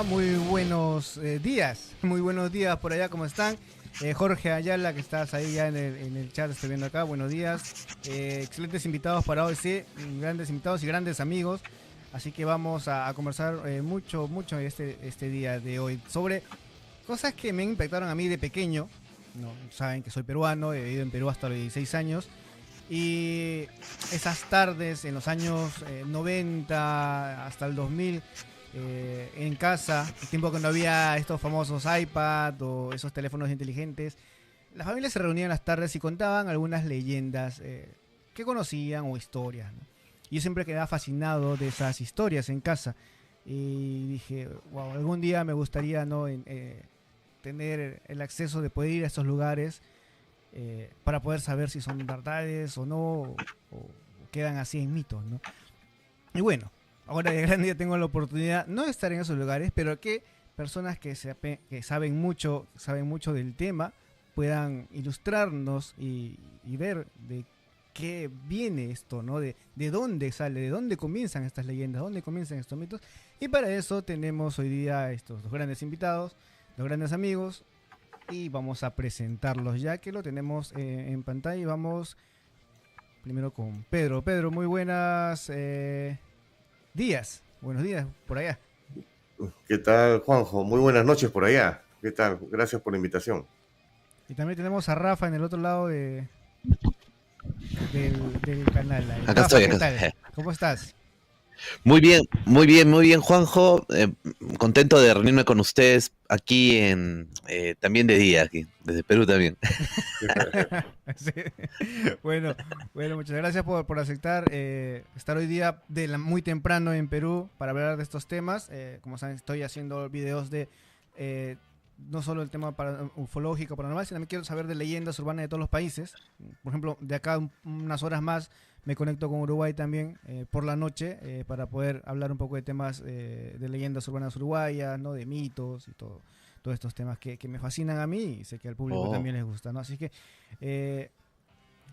Muy buenos días, muy buenos días por allá, ¿cómo están? Jorge Ayala, que estás ahí ya en el chat, estoy viendo acá, buenos días. Excelentes invitados para hoy, sí, grandes invitados y grandes amigos. Así que vamos a conversar mucho este día de hoy sobre cosas que me impactaron a mí de pequeño. No, saben que soy peruano, he vivido en Perú hasta los 16 años. Y esas tardes en los años 90 hasta el 2000 en casa, el tiempo que no había estos famosos iPad o esos teléfonos inteligentes, las familias se reunían las tardes y contaban algunas leyendas que conocían o historias, ¿no? Y yo siempre quedaba fascinado de esas historias en casa y dije, wow, algún día me gustaría, ¿no? Tener el acceso de poder ir a estos lugares para poder saber si son verdades o no, o quedan así en mitos, ¿no? Y bueno, ahora de grande ya tengo la oportunidad no de estar en esos lugares, pero que personas que saben mucho del tema puedan ilustrarnos y ver de qué viene esto, ¿no? De dónde sale, de dónde comienzan estas leyendas, dónde comienzan estos mitos. Y para eso tenemos hoy día estos dos grandes invitados, dos grandes amigos, y vamos a presentarlos ya que lo tenemos en pantalla. Y vamos primero con Pedro. Pedro, muy buenas días. Buenos días por allá. ¿Qué tal, Juanjo? Muy buenas noches por allá. ¿Qué tal? Gracias por la invitación. Y también tenemos a Rafa en el otro lado del canal. Ahí. Acá Rafa, estoy, ¿qué acá tal? estoy. ¿Cómo estás? Muy bien, muy bien, muy bien, Juanjo. Contento de reunirme con ustedes aquí también de día, aquí, desde Perú también. Sí. Bueno, muchas gracias por aceptar estar hoy día muy temprano en Perú para hablar de estos temas. Como saben, estoy haciendo videos de no solo el tema ufológico, paranormal, sino también quiero saber de leyendas urbanas de todos los países. Por ejemplo, de acá unas horas más me conecto con Uruguay también por la noche para poder hablar un poco de temas de leyendas urbanas uruguayas, ¿no? De mitos y todos estos temas que me fascinan a mí y sé que al público también les gusta, ¿no? Así que,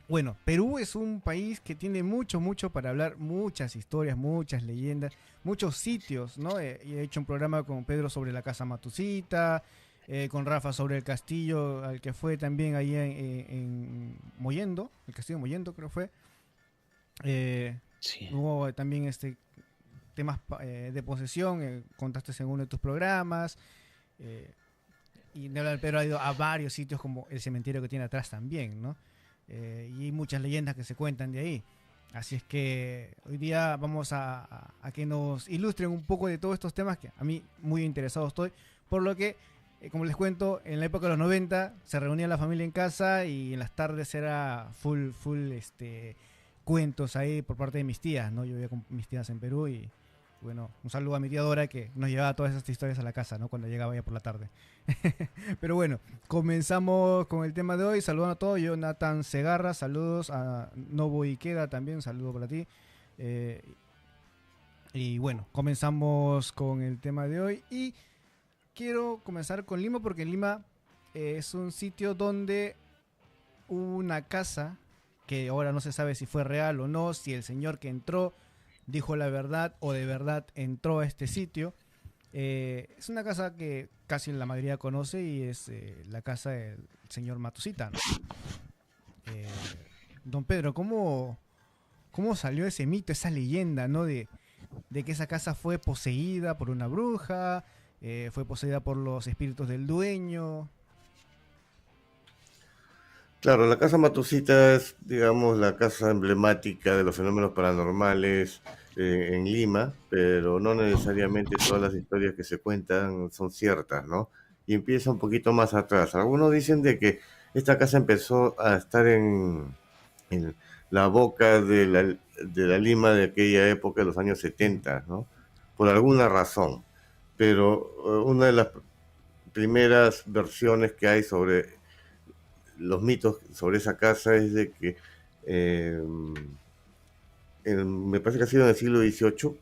bueno, Perú es un país que tiene mucho para hablar, muchas historias, muchas leyendas, muchos sitios, ¿no? Y he hecho un programa con Pedro sobre la Casa Matucita, con Rafa sobre el castillo al que fue también ahí en Mollendo, el castillo de Mollendo creo fue. Sí. Hubo también temas de posesión, contaste en uno de tus programas. Y Nebla Pedro ha ido a varios sitios como el cementerio que tiene atrás también, ¿no? Y hay muchas leyendas que se cuentan de ahí. Así es que hoy día vamos a que nos ilustren un poco de todos estos temas que a mí muy interesado estoy. Por lo que, como les cuento, en la época de los 90 se reunía la familia en casa y en las tardes era full cuentos ahí por parte de mis tías, ¿no? Yo vivía con mis tías en Perú y bueno, un saludo a mi tía Dora que nos llevaba todas estas historias a la casa, ¿no? Cuando llegaba ya por la tarde. Pero bueno, comenzamos con el tema de hoy. Saludando a todos. Jonathan Segarra, saludos a Novo Ikeda también, saludo para ti. Y bueno, comenzamos con el tema de hoy. Y quiero comenzar con Lima porque Lima es un sitio donde una casa que ahora no se sabe si fue real o no, si el señor que entró dijo la verdad o de verdad entró a este sitio. Es una casa que casi la mayoría conoce y es la casa del señor Matusita, ¿no? Don Pedro, ¿cómo salió ese mito, esa leyenda, ¿no? De que esa casa fue poseída por una bruja, fue poseída por los espíritus del dueño. Claro, la Casa Matucita es, digamos, la casa emblemática de los fenómenos paranormales en Lima, pero no necesariamente todas las historias que se cuentan son ciertas, ¿no? Y empieza un poquito más atrás. Algunos dicen de que esta casa empezó a estar en la boca de la Lima de aquella época, de los años 70, ¿no? Por alguna razón. Pero una de las primeras versiones que hay sobre los mitos sobre esa casa es de que eh, me parece que ha sido en el siglo XVIII,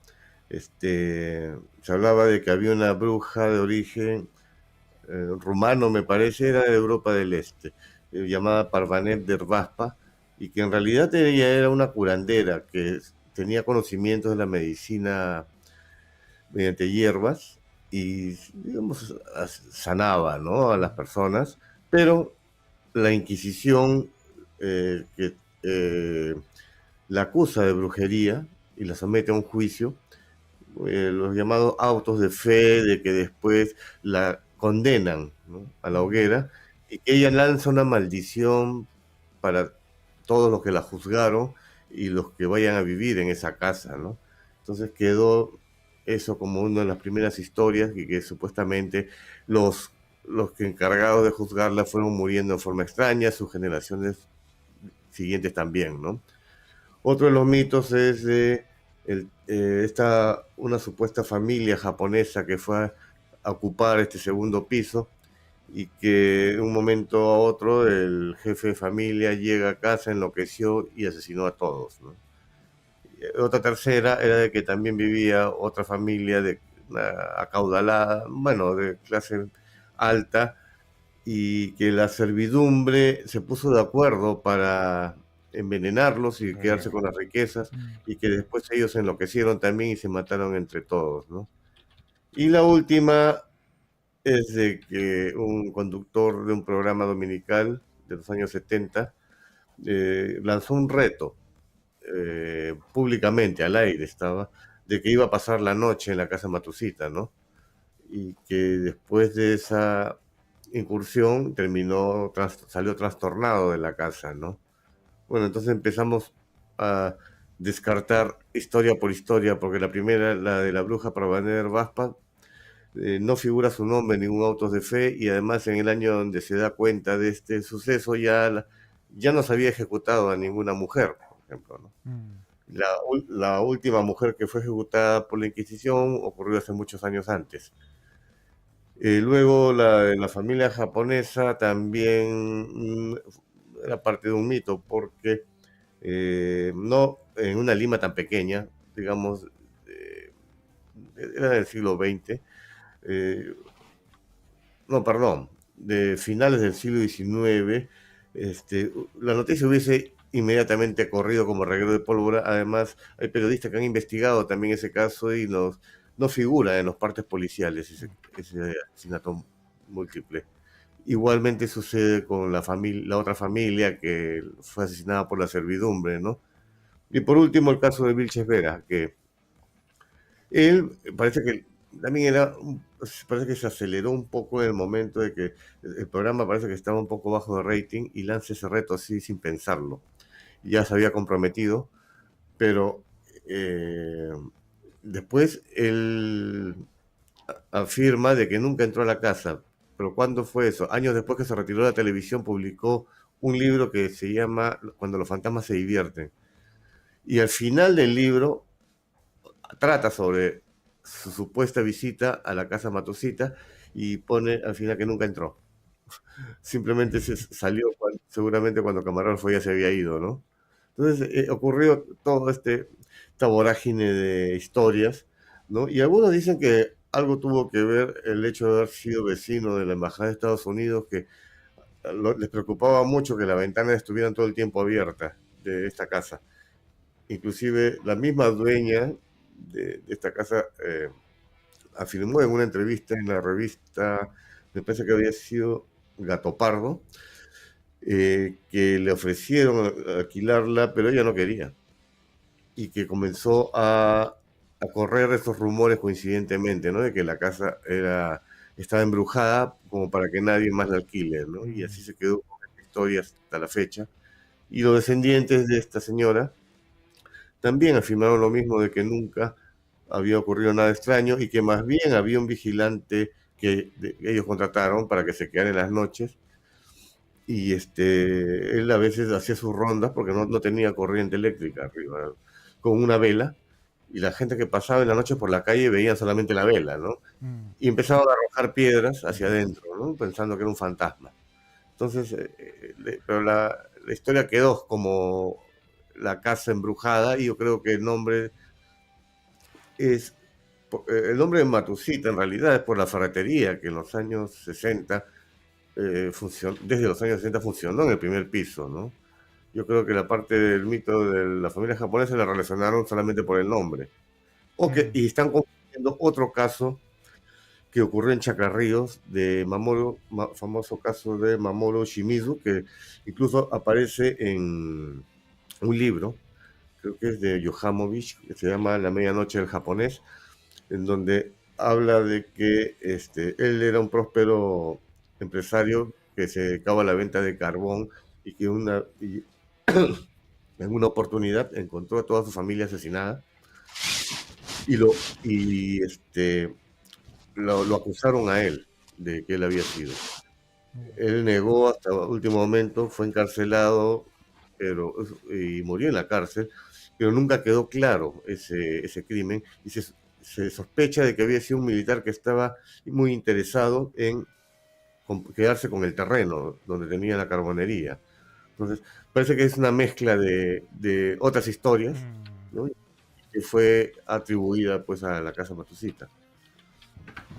se hablaba de que había una bruja de origen rumano, me parece, era de Europa del Este, llamada Parvanet Dervaspa, y que en realidad ella era una curandera que tenía conocimientos de la medicina mediante hierbas, y, digamos, sanaba, ¿no?, a las personas, pero la Inquisición que la acusa de brujería y la somete a un juicio, los llamados autos de fe, de que después la condenan, ¿no?, a la hoguera, y que ella lanza una maldición para todos los que la juzgaron y los que vayan a vivir en esa casa, ¿no? Entonces quedó eso como una de las primeras historias y que supuestamente los, los que encargados de juzgarla fueron muriendo en forma extraña, sus generaciones siguientes también, ¿no? Otro de los mitos es de una supuesta familia japonesa que fue a ocupar este segundo piso y que de un momento a otro el jefe de familia llega a casa, enloqueció y asesinó a todos, ¿no? Otra tercera era de que también vivía otra familia de acaudalada, bueno, de clase alta, y que la servidumbre se puso de acuerdo para envenenarlos y quedarse con las riquezas, y que después ellos se enloquecieron también y se mataron entre todos, ¿no? Y la última es de que un conductor de un programa dominical de los años 70 lanzó un reto públicamente, al aire estaba, de que iba a pasar la noche en la casa Matusita, ¿no? Y que después de esa incursión salió trastornado de la casa, ¿no? Bueno, entonces empezamos a descartar historia por historia, porque la primera, la de la bruja Pravaner Vaspa, no figura su nombre en ningún auto de fe, y además en el año donde se da cuenta de este suceso ya no se había ejecutado a ninguna mujer, por ejemplo, ¿no? La última mujer que fue ejecutada por la Inquisición ocurrió hace muchos años antes. Luego la familia japonesa también era parte de un mito, porque no en una Lima tan pequeña, digamos, era del siglo XX, no, perdón, de finales del siglo XIX, la noticia hubiese inmediatamente corrido como reguero de pólvora. Además, hay periodistas que han investigado también ese caso y no figura en los partes policiales ese asesinato múltiple. Igualmente sucede con la otra familia que fue asesinada por la servidumbre, ¿no? Y por último, el caso de Vilches Vera, que él parece que también parece que se aceleró un poco en el momento de que el programa parece que estaba un poco bajo de rating y lanza ese reto así sin pensarlo. Ya se había comprometido, pero después él afirma de que nunca entró a la casa. Pero ¿cuándo fue eso? Años después que se retiró de la televisión, publicó un libro que se llama Cuando los fantasmas se divierten. Y al final del libro trata sobre su supuesta visita a la casa Matusita y pone al final que nunca entró. Simplemente se salió seguramente cuando Camarógrafo ya se había ido, ¿no? Entonces ocurrió todo esta vorágine de historias, ¿no? Y algunos dicen que algo tuvo que ver el hecho de haber sido vecino de la Embajada de Estados Unidos, que les preocupaba mucho que las ventanas estuvieran todo el tiempo abiertas de esta casa. Inclusive la misma dueña de esta casa afirmó en una entrevista en la revista, me parece que había sido Gato Pardo, que le ofrecieron alquilarla, pero ella no quería. Y que comenzó a correr estos rumores coincidentemente, ¿no? De que la casa estaba embrujada como para que nadie más la alquile, ¿no? Y así se quedó con esta historia hasta la fecha. Y los descendientes de esta señora también afirmaron lo mismo, de que nunca había ocurrido nada extraño y que más bien había un vigilante que ellos contrataron para que se quedara en las noches, y él a veces hacía sus rondas porque no tenía corriente eléctrica arriba, con una vela, y la gente que pasaba en la noche por la calle veía solamente la vela, ¿no? Y empezaban a arrojar piedras hacia adentro, ¿no? Pensando que era un fantasma. Entonces, pero la historia quedó como la casa embrujada, y yo creo que el nombre de Matusita en realidad es por la ferretería que en los años 60 desde los años 60 funcionó en el primer piso, ¿no? Yo creo que la parte del mito de la familia japonesa la relacionaron solamente por el nombre. Y están confundiendo otro caso que ocurrió en Chacarríos de Mamoru, famoso caso de Mamoru Shimizu, que incluso aparece en un libro, creo que es de Yohamovich, que se llama La medianoche del japonés, en donde habla de que él era un próspero empresario que se dedicaba a la venta de carbón y que en una oportunidad encontró a toda su familia asesinada y lo acusaron a él de que él había sido. Él negó hasta el último momento, fue encarcelado y murió en la cárcel, pero nunca quedó claro ese crimen y se sospecha de que había sido un militar que estaba muy interesado en quedarse con el terreno donde tenía la carbonería. Entonces, parece que es una mezcla de otras historias, ¿no? Que fue atribuida pues a la casa Matsushita.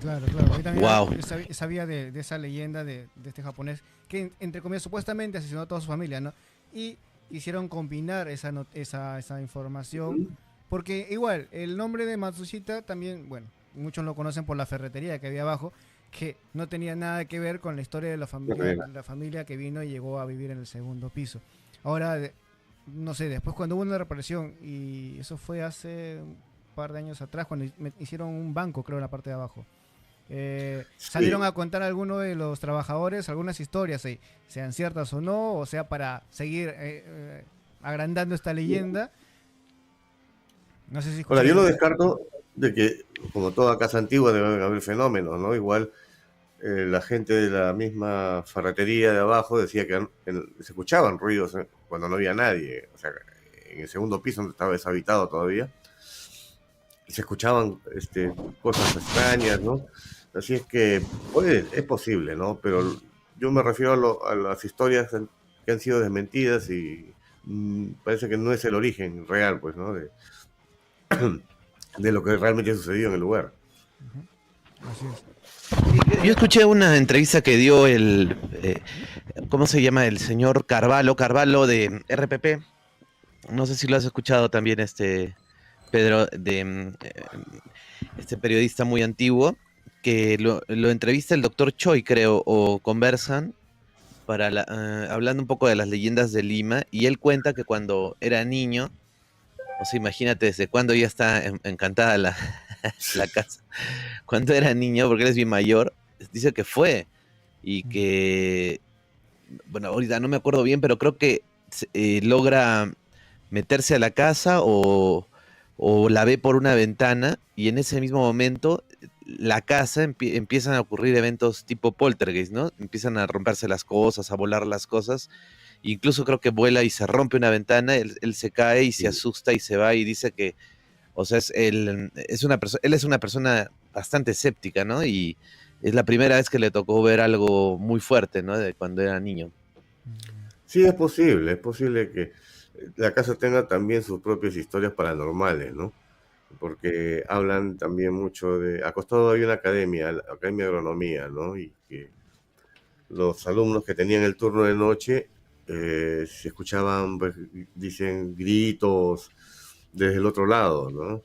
Claro, claro. Ahí también Wow. sabía de esa leyenda de este japonés que, entre comillas, supuestamente asesinó a toda su familia, ¿no? Y hicieron combinar esa información, porque igual, el nombre de Matsushita también, bueno, muchos lo conocen por la ferretería que había abajo, que no tenía nada que ver con la historia de la familia que vino y llegó a vivir en el segundo piso. Ahora, no sé, después cuando hubo una reparación, y eso fue hace un par de años atrás, cuando hicieron un banco, creo, en la parte de abajo. Salieron a contar a algunos de los trabajadores algunas historias, sean ciertas o no, o sea, para seguir agrandando esta leyenda. No sé si Ahora, yo no descarto de que, como toda casa antigua, debe haber fenómenos, ¿no? Igual la gente de la misma ferretería de abajo decía que se escuchaban ruidos cuando no había nadie, o sea, en el segundo piso donde estaba deshabitado todavía, y se escuchaban cosas extrañas, ¿no? Así es que es posible, ¿no? Pero yo me refiero a las historias que han sido desmentidas y parece que no es el origen real, pues, ¿no? De lo que realmente sucedió en el lugar. Así es. Yo escuché una entrevista que dio ¿cómo se llama? El señor Carvalho de RPP. No sé si lo has escuchado también, Pedro, este periodista muy antiguo, que lo entrevista el doctor Choi, creo, o conversan hablando un poco de las leyendas de Lima, y él cuenta que cuando era niño, o sea, imagínate desde cuándo ya está encantada la casa, cuando era niño, porque él es bien mayor, dice que fue, y que, bueno, ahorita no me acuerdo bien, pero creo que logra meterse a la casa o la ve por una ventana, y en ese mismo momento la casa empiezan a ocurrir eventos tipo poltergeist, ¿no? Empiezan a romperse las cosas, a volar las cosas. Incluso creo que vuela y se rompe una ventana, él se cae y se asusta y se va y dice que, o sea, él es una persona bastante escéptica, ¿no? Y es la primera vez que le tocó ver algo muy fuerte, ¿no? De cuando era niño. Sí, es posible que la casa tenga también sus propias historias paranormales, ¿no? Porque hablan también mucho de... Acostado hay una academia, la Academia de Agronomía, ¿no? Y que los alumnos que tenían el turno de noche se escuchaban, pues, dicen, gritos desde el otro lado, ¿no?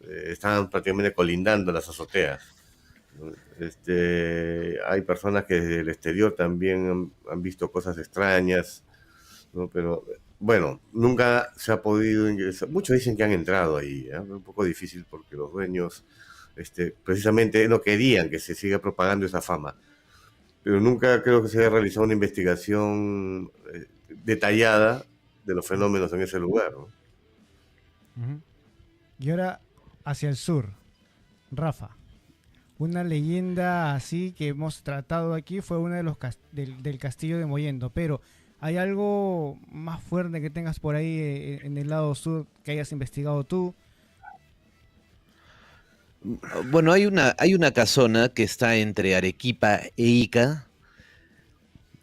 Estaban prácticamente colindando las azoteas. Hay personas que desde el exterior también han visto cosas extrañas, ¿no? Pero bueno, nunca se ha podido ingresar. Muchos dicen que han entrado ahí, ¿eh? Es un poco difícil porque los dueños precisamente no querían que se siga propagando esa fama. Pero nunca creo que se haya realizado una investigación detallada de los fenómenos en ese lugar, ¿no? Y ahora hacia el sur, Rafa. Una leyenda así que hemos tratado aquí fue una de los del castillo de Mollendo, pero ¿hay algo más fuerte que tengas por ahí en el lado sur que hayas investigado tú? Bueno, hay una casona que está entre Arequipa e Ica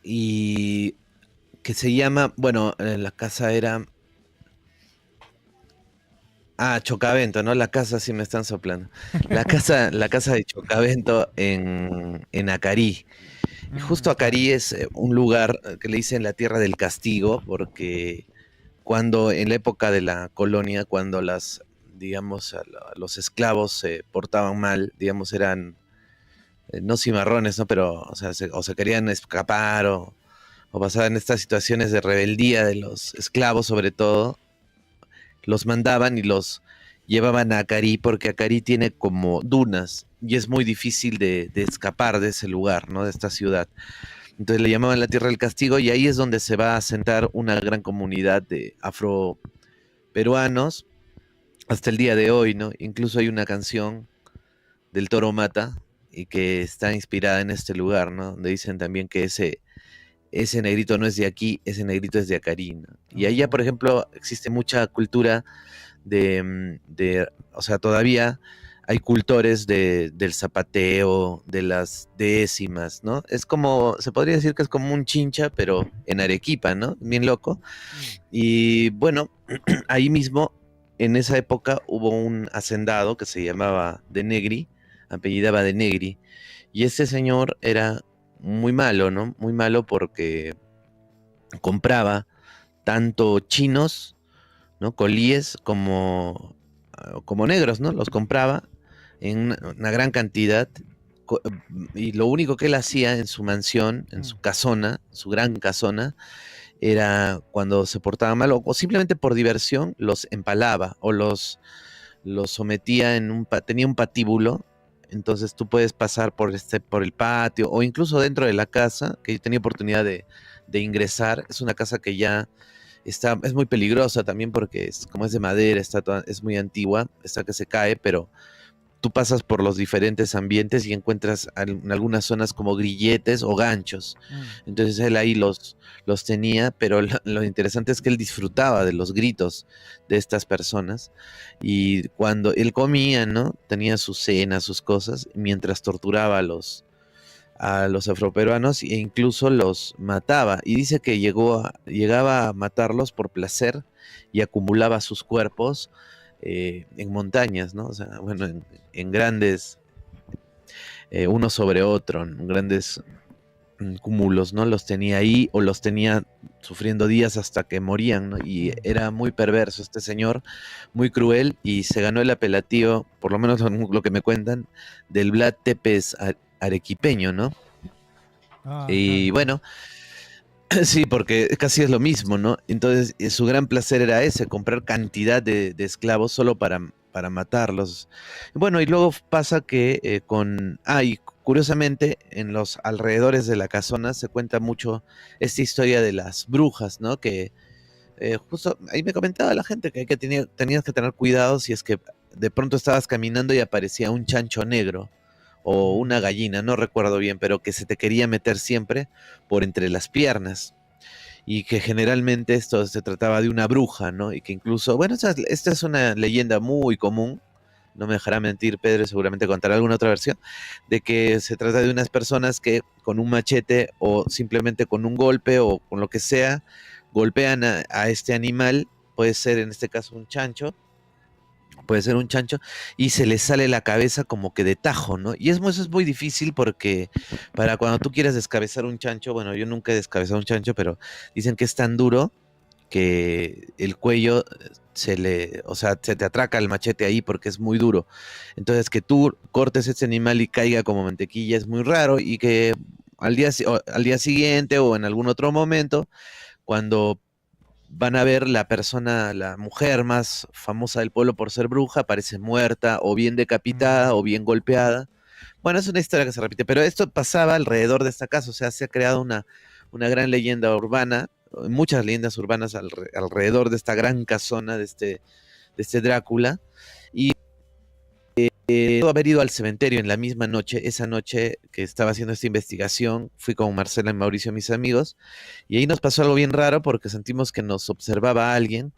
y que se llama, bueno, la casa era... Chocavento, ¿no? La casa sí me están soplando. La casa de Chocavento en Acarí. Y justo Acarí es un lugar que le dicen la tierra del castigo, porque cuando en la época de la colonia, cuando digamos, los esclavos se portaban mal, digamos, eran no cimarrones, ¿no? Pero, o sea, se querían escapar o pasaban estas situaciones de rebeldía de los esclavos, sobre todo, los mandaban y los llevaban a Acari porque Acari tiene como dunas y es muy difícil de escapar de ese lugar, ¿no? De esta ciudad. Entonces le llamaban la Tierra del Castigo y ahí es donde se va a asentar una gran comunidad de afroperuanos hasta el día de hoy, ¿no? Incluso hay una canción del Toro Mata y que está inspirada en este lugar, ¿no? Donde dicen también que ese negrito no es de aquí, ese negrito es de Acari, ¿no? Y allá, por ejemplo, existe mucha cultura o sea, todavía hay cultores del zapateo, de las décimas, ¿no? Es como, se podría decir que es como un chincha, pero en Arequipa, ¿no? Bien loco. Y bueno, ahí mismo, en esa época, hubo un hacendado que se llamaba De Negri, apellidaba De Negri, y ese señor era muy malo, ¿no? Muy malo porque compraba tanto chinos, ¿no? Colíes como negros, ¿no? Los compraba en una gran cantidad y lo único que él hacía en su mansión, en su casona, su gran casona, era cuando se portaba mal o simplemente por diversión, los empalaba o los sometía tenía un patíbulo. Entonces tú puedes pasar por el patio o incluso dentro de la casa, que yo tenía oportunidad de ingresar. Es una casa que ya es muy peligrosa también porque como es de madera, es muy antigua, está que se cae, pero tú pasas por los diferentes ambientes y encuentras en algunas zonas como grilletes o ganchos. Entonces él ahí los tenía, pero lo interesante es que él disfrutaba de los gritos de estas personas y cuando él comía, ¿no? Tenía sus cenas, sus cosas, mientras torturaba a los afroperuanos e incluso los mataba. Y dice que llegaba a matarlos por placer y acumulaba sus cuerpos en montañas, ¿no? O sea, bueno, en grandes, uno sobre otro, en grandes cúmulos, ¿no? Los tenía ahí o los tenía sufriendo días hasta que morían, ¿no? Y era muy perverso este señor, muy cruel, y se ganó el apelativo, por lo menos lo que me cuentan, del Vlad Tepes arequipeño, ¿no? Y Claro. bueno, sí, porque casi es lo mismo, ¿no? Entonces, su gran placer era ese, comprar cantidad de esclavos solo para matarlos. Bueno, y luego pasa que y curiosamente, en los alrededores de la casona se cuenta mucho esta historia de las brujas, ¿no? Que justo ahí me comentaba la gente que, tenías que tener cuidado si es que de pronto estabas caminando y aparecía un chancho negro o una gallina, no recuerdo bien, pero que se te quería meter siempre por entre las piernas y que generalmente esto se trataba de una bruja, ¿no? Y que incluso, bueno, esta es una leyenda muy común, no me dejará mentir Pedro, seguramente contará alguna otra versión, de que se trata de unas personas que con un machete o simplemente con un golpe o con lo que sea, golpean a este animal, puede ser en este caso puede ser un chancho, y se le sale la cabeza como que de tajo, ¿no? Y eso es muy difícil porque para cuando tú quieres descabezar un chancho, bueno, yo nunca he descabezado un chancho, pero dicen que es tan duro que el cuello o sea, se te atraca el machete ahí porque es muy duro. Entonces, que tú cortes este animal y caiga como mantequilla es muy raro y que al día siguiente o en algún otro momento, cuando van a ver la persona, la mujer más famosa del pueblo por ser bruja, aparece muerta o bien decapitada o bien golpeada. Bueno, es una historia que se repite, pero esto pasaba alrededor de esta casa, o sea, se ha creado una gran leyenda urbana, muchas leyendas urbanas alrededor de esta gran casona de este Drácula. Y haber ido al cementerio en la misma noche, esa noche que estaba haciendo esta investigación, fui con Marcela y Mauricio, mis amigos, y ahí nos pasó algo bien raro porque sentimos que nos observaba alguien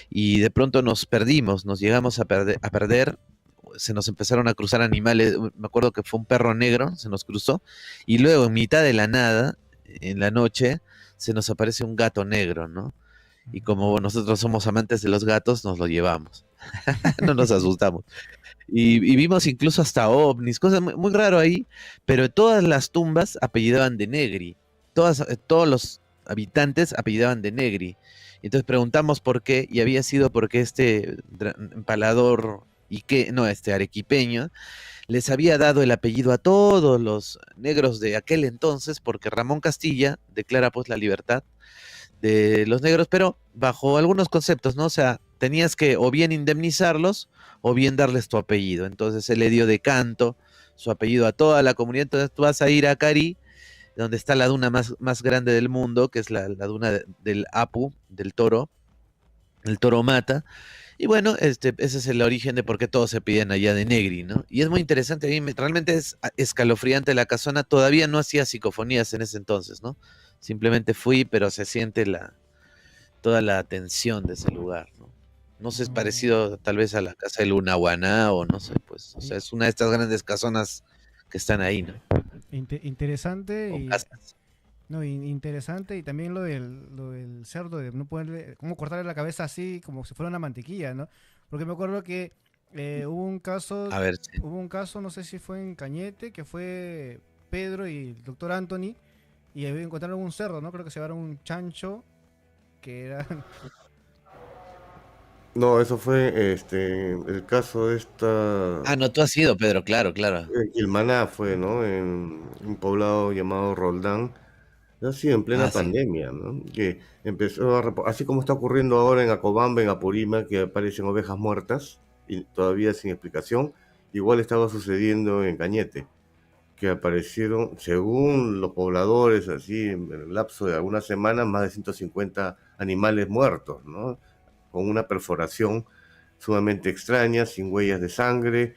y de pronto nos perdimos, nos llegamos a perder, se nos empezaron a cruzar animales, me acuerdo que fue un perro negro, se nos cruzó, y luego en mitad de la nada, en la noche, se nos aparece un gato negro, ¿no? Y como nosotros somos amantes de los gatos, nos lo llevamos. No nos asustamos. Y vimos incluso hasta ovnis, cosas muy, muy raro ahí, pero todas las tumbas apellidaban de Negri, todos los habitantes apellidaban de Negri. Entonces preguntamos por qué, y había sido porque este empalador, no, este arequipeño, les había dado el apellido a todos los negros de aquel entonces, porque Ramón Castilla declara pues la libertad de los negros, pero bajo algunos conceptos, ¿no? O sea, tenías que o bien indemnizarlos o bien darles tu apellido. Entonces él le dio de canto su apellido a toda la comunidad. Entonces tú vas a ir a Cari, donde está la duna más grande del mundo, que es la duna del Apu, del toro, el toro mata. Y bueno, ese es el origen de por qué todos se piden allá de Negri, ¿no? Y es muy interesante, realmente es escalofriante la casona, todavía no hacía psicofonías en ese entonces, ¿no? Simplemente fui, pero se siente toda la tensión de ese lugar, ¿no? No sé, es Mm, parecido tal vez a la casa de Lunahuaná o no sé, pues, o sea, i- es una de estas grandes casonas que están ahí, ¿no? interesante O y casas. no, interesante y también lo del cerdo, de no ponerle, cómo cortarle la cabeza así como si fuera una mantequilla, ¿no? Porque me acuerdo que A ver, sí. hubo un caso, no sé si fue en Cañete, que fue Pedro y el doctor Anthony, y ahí encontraron un cerdo, ¿no? Creo que se llevaron un chancho, que era... No, eso fue el caso de esta. Ah, no, tú has ido, Pedro, claro, claro. Quilmaná fue, ¿no? En un poblado llamado Roldán. Ha sido en Ah, plena sí. pandemia, ¿no? Que empezó así como está ocurriendo ahora en Acobamba, en Apurímac, que aparecen ovejas muertas y todavía sin explicación, igual estaba sucediendo en Cañete, que aparecieron, según los pobladores, así en el lapso de algunas semanas, más de 150 animales muertos, ¿no? Con una perforación sumamente extraña, sin huellas de sangre,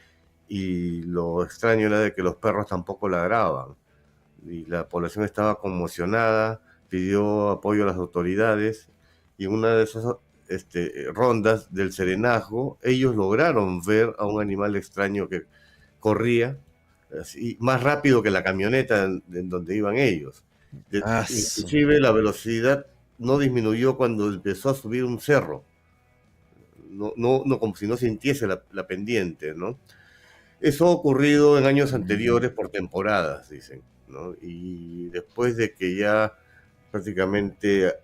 y lo extraño era de que los perros tampoco ladraban y la población estaba conmocionada, pidió apoyo a las autoridades y en una de esas rondas del serenazgo ellos lograron ver a un animal extraño que corría así, más rápido que la camioneta en donde iban ellos. Ah, Inclusive la velocidad no disminuyó cuando empezó a subir un cerro, no como si no sintiese la pendiente, ¿no? Eso ha ocurrido en años anteriores por temporadas, dicen, ¿no? Y después de que ya prácticamente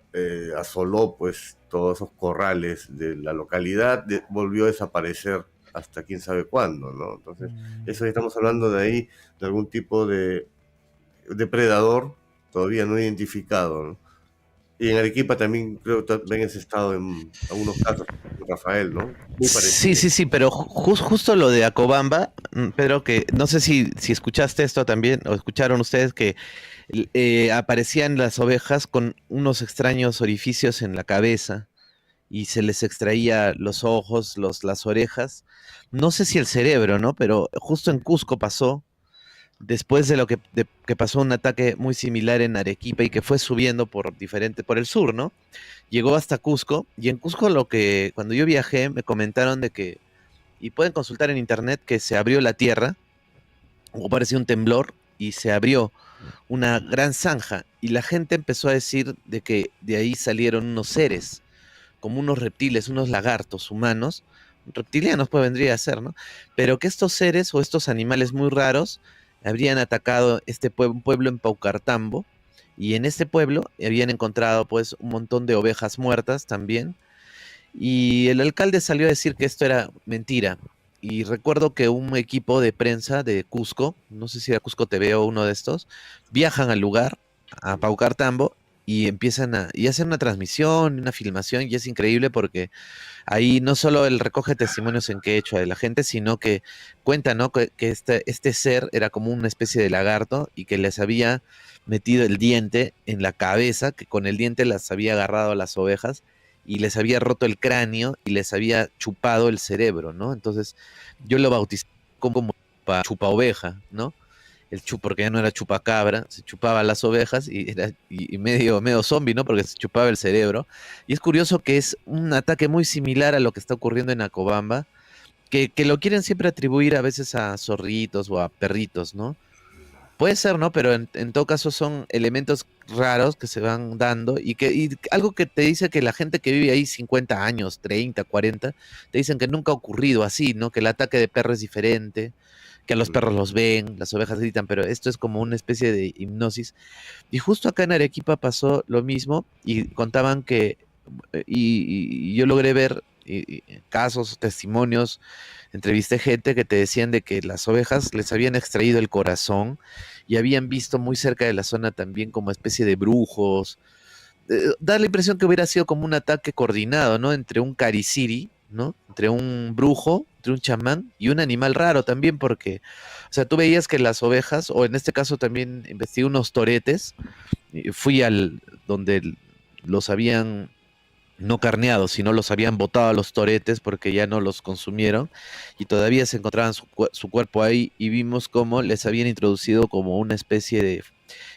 asoló pues todos esos corrales de la localidad, volvió a desaparecer hasta quién sabe cuándo, ¿no? Entonces, Mm, eso ya estamos hablando de ahí, de algún tipo de depredador todavía no identificado, ¿no? Y en Arequipa también creo que también ese estado en algunos casos, Rafael, ¿no? Muy sí, parecido. sí, sí, pero justo lo de Acobamba, Pedro, que no sé si escuchaste esto también, o escucharon ustedes que aparecían las ovejas con unos extraños orificios en la cabeza y se les extraía los ojos, las orejas, no sé si el cerebro, ¿no? Pero justo en Cusco pasó, después de lo que pasó un ataque muy similar en Arequipa y que fue subiendo por el sur, ¿no? Llegó hasta Cusco y en Cusco cuando yo viajé me comentaron de que, y pueden consultar en internet, que se abrió la tierra, o parecía un temblor, y se abrió una gran zanja y la gente empezó a decir de que de ahí salieron unos seres, como unos reptiles, unos lagartos humanos, reptilianos pues vendría a ser, ¿no? Pero que estos seres o estos animales muy raros habrían atacado un pueblo en Paucartambo, y en este pueblo habían encontrado pues un montón de ovejas muertas también, y el alcalde salió a decir que esto era mentira. Y recuerdo que un equipo de prensa de Cusco, no sé si era Cusco TV o uno de estos, viajan al lugar, a Paucartambo, y y hacen una transmisión, una filmación, y es increíble porque ahí no solo él recoge testimonios en quechua de la gente, sino que cuenta, ¿no? Que este ser era como una especie de lagarto y que les había metido el diente en la cabeza, que con el diente las había agarrado a las ovejas y les había roto el cráneo y les había chupado el cerebro, ¿no? Entonces yo lo bauticé como chupa oveja, ¿no? Porque ya no era chupacabra, se chupaba las ovejas y era medio zombie, ¿no? Porque se chupaba el cerebro. Y es curioso que es un ataque muy similar a lo que está ocurriendo en Acobamba, que lo quieren siempre atribuir a veces a zorritos o a perritos, ¿no? Puede ser, ¿no? Pero en todo caso son elementos raros que se van dando y algo que te dice que la gente que vive ahí 50 años, 30, 40, te dicen que nunca ha ocurrido así, ¿no? Que el ataque de perro es diferente, que a los perros los ven, las ovejas gritan, pero esto es como una especie de hipnosis. Y justo acá en Arequipa pasó lo mismo y contaban que, y yo logré ver casos, testimonios, entrevisté gente que te decían de que las ovejas les habían extraído el corazón y habían visto muy cerca de la zona también como especie de brujos. Da la impresión que hubiera sido como un ataque coordinado, ¿no? Entre un cariciri, ¿no? Entre un brujo, entre un chamán y un animal raro también, porque, o sea, tú veías que las ovejas, o en este caso también investigué unos toretes, y fui al donde los habían no carneados, sino los habían botado a los toretes porque ya no los consumieron y todavía se encontraban su cuerpo ahí y vimos cómo les habían introducido como una especie de,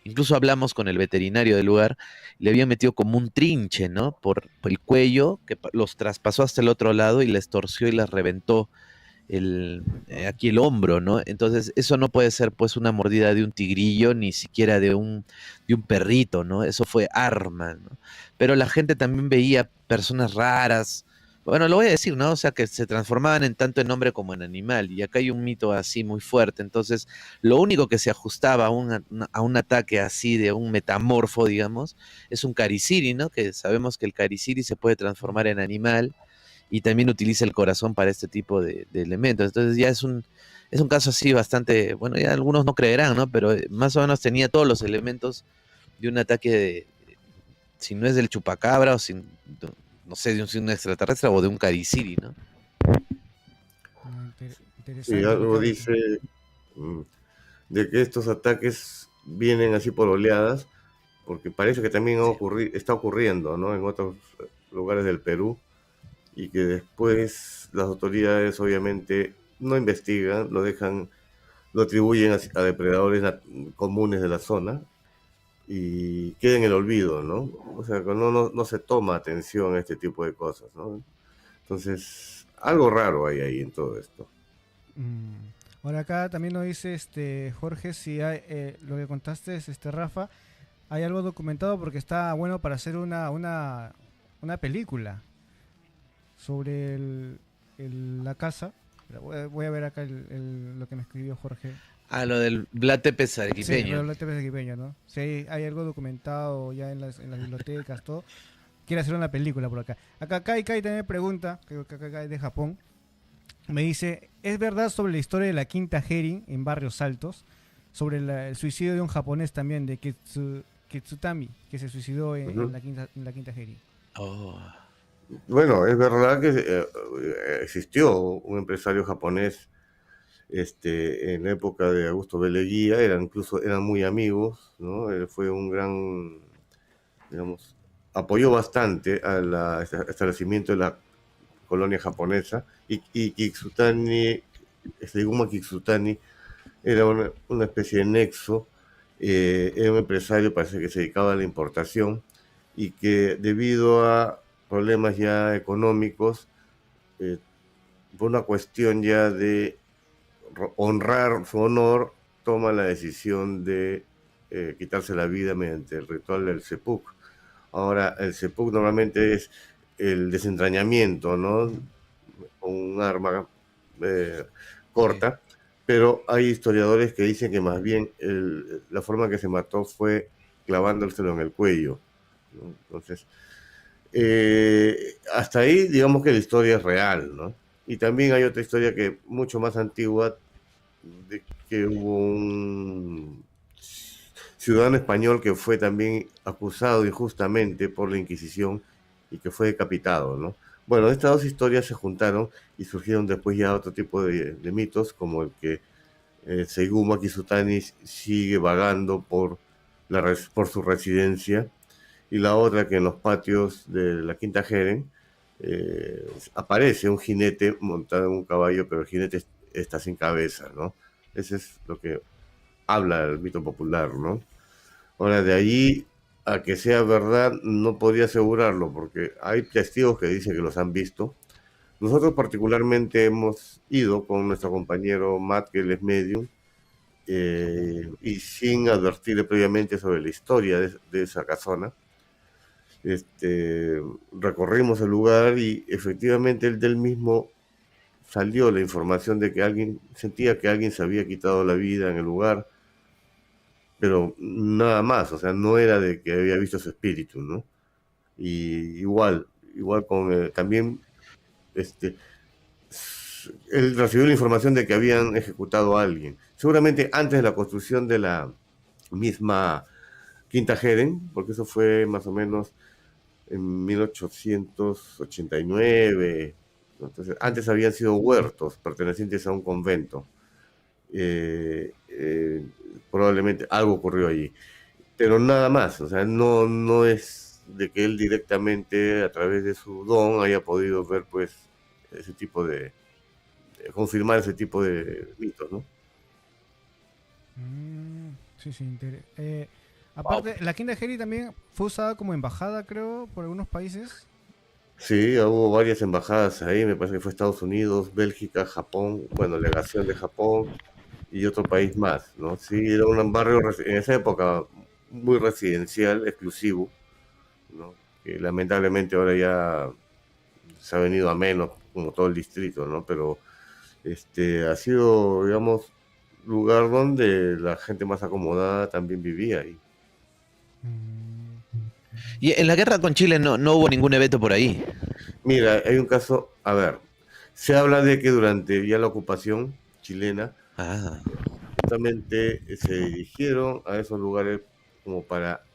incluso hablamos con el veterinario del lugar, le habían metido como un trinche, ¿no? Por el cuello que los traspasó hasta el otro lado y les torció y les reventó aquí el hombro, ¿no? Entonces, eso no puede ser pues una mordida de un tigrillo, ni siquiera de un perrito, ¿no? Eso fue arma, ¿no? Pero la gente también veía personas raras, bueno, lo voy a decir, ¿no? O sea, que se transformaban en tanto en hombre como en animal, y acá hay un mito así muy fuerte, entonces, lo único que se ajustaba a un ataque así de un metamorfo, digamos, es un cariciri, ¿no? Que sabemos que el cariciri se puede transformar en animal, y también utiliza el corazón para este tipo de elementos. Entonces ya es un caso así bastante, bueno, ya algunos no creerán, ¿no? Pero más o menos tenía todos los elementos de un ataque si no es del chupacabra o sin, no sé, de un extraterrestre o de un cariciri, ¿no? Y Interesante, algo Ricardo. dice mm, de que estos ataques vienen así por oleadas, porque parece que también Sí. está ocurriendo, ¿no? En otros lugares del Perú, y que después las autoridades obviamente no investigan, lo atribuyen a depredadores comunes de la zona y queda en el olvido, ¿no? O sea, que no se toma atención a este tipo de cosas, ¿no? Entonces, algo raro hay ahí en todo esto. Mm. Ahora acá también nos dice Jorge si hay, lo que contaste Rafa, hay algo documentado porque está bueno para hacer una película sobre la casa. Pero voy a ver acá lo que me escribió Jorge. Ah, lo del Blate Sí, arequipeño. Redoblante Pequeño, ¿no? Si hay algo documentado ya en las bibliotecas, todo. Quiere hacer una película por acá. Acá Kai también pregunta, creo que acá es de Japón. Me dice, ¿es verdad sobre la historia de la Quinta Herin en Barrios Altos? Sobre el suicidio de un japonés también, de Kitsutami, que se suicidó Ujú. en la Quinta Herin. Oh, Bueno, es verdad que existió un empresario japonés en la época de Augusto B. Leguía, eran muy amigos, ¿no? Él fue un gran, digamos, apoyó bastante al establecimiento de la colonia japonesa y Kitsutani, Iguma Kitsutani era una especie de nexo, era un empresario, parece que se dedicaba a la importación y que debido a problemas ya económicos, eh, por una cuestión ya de honrar su honor, toma la decisión de quitarse la vida mediante el ritual del seppuku. Ahora, el seppuku normalmente es el desentrañamiento, ¿no? Con un arma eh, sí. corta, pero hay historiadores que dicen que más bien la forma que se mató fue clavándoselo en el cuello, ¿no? Entonces, hasta ahí digamos que la historia es real, ¿no? Y también hay otra historia que mucho más antigua, de que hubo un ciudadano español que fue también acusado injustamente por la Inquisición y que fue decapitado, ¿no? Bueno, estas dos historias se juntaron y surgieron después ya otro tipo de mitos, como el que Seiguma Kizutani sigue vagando por su residencia, y la otra que en los patios de la Quinta Jeren aparece un jinete montado en un caballo, pero el jinete está sin cabeza, ¿no? Ese es lo que habla el mito popular, ¿no? Ahora, de allí a que sea verdad, no podría asegurarlo, porque hay testigos que dicen que los han visto. Nosotros particularmente hemos ido con nuestro compañero Matt, que él es medium, y sin advertirle previamente sobre la historia de esa casona, recorrimos el lugar y efectivamente él del mismo salió la información de que alguien sentía que alguien se había quitado la vida en el lugar, pero nada más, o sea, no era de que había visto su espíritu, ¿no? Y igual con también este, él recibió la información de que habían ejecutado a alguien. Seguramente antes de la construcción de la misma Quinta Heden, porque eso fue más o menos en 1889. ¿No? Entonces, antes habían sido huertos pertenecientes a un convento. Eh, eh, Probablemente algo ocurrió allí, pero nada más. O sea, no es de que él directamente a través de su don haya podido ver pues ese tipo de confirmar ese tipo de mitos, ¿no? Sí, sí, aparte, la Quinta Heri también fue usada como embajada, creo, por algunos países. Sí, hubo varias embajadas ahí, me parece que fue Estados Unidos, Bélgica, Japón, bueno, legación de Japón y otro país más, ¿no? Sí, era un barrio en esa época muy residencial, exclusivo, ¿no? Que lamentablemente ahora ya se ha venido a menos, como todo el distrito, ¿no? Pero ha sido, digamos, lugar donde la gente más acomodada también vivía ahí. Mm, Y en la guerra con Chile no hubo ningún evento por ahí. Mira, hay un caso, a ver, se habla de que durante ya la ocupación chilena, Ah, justamente se dirigieron a esos lugares como para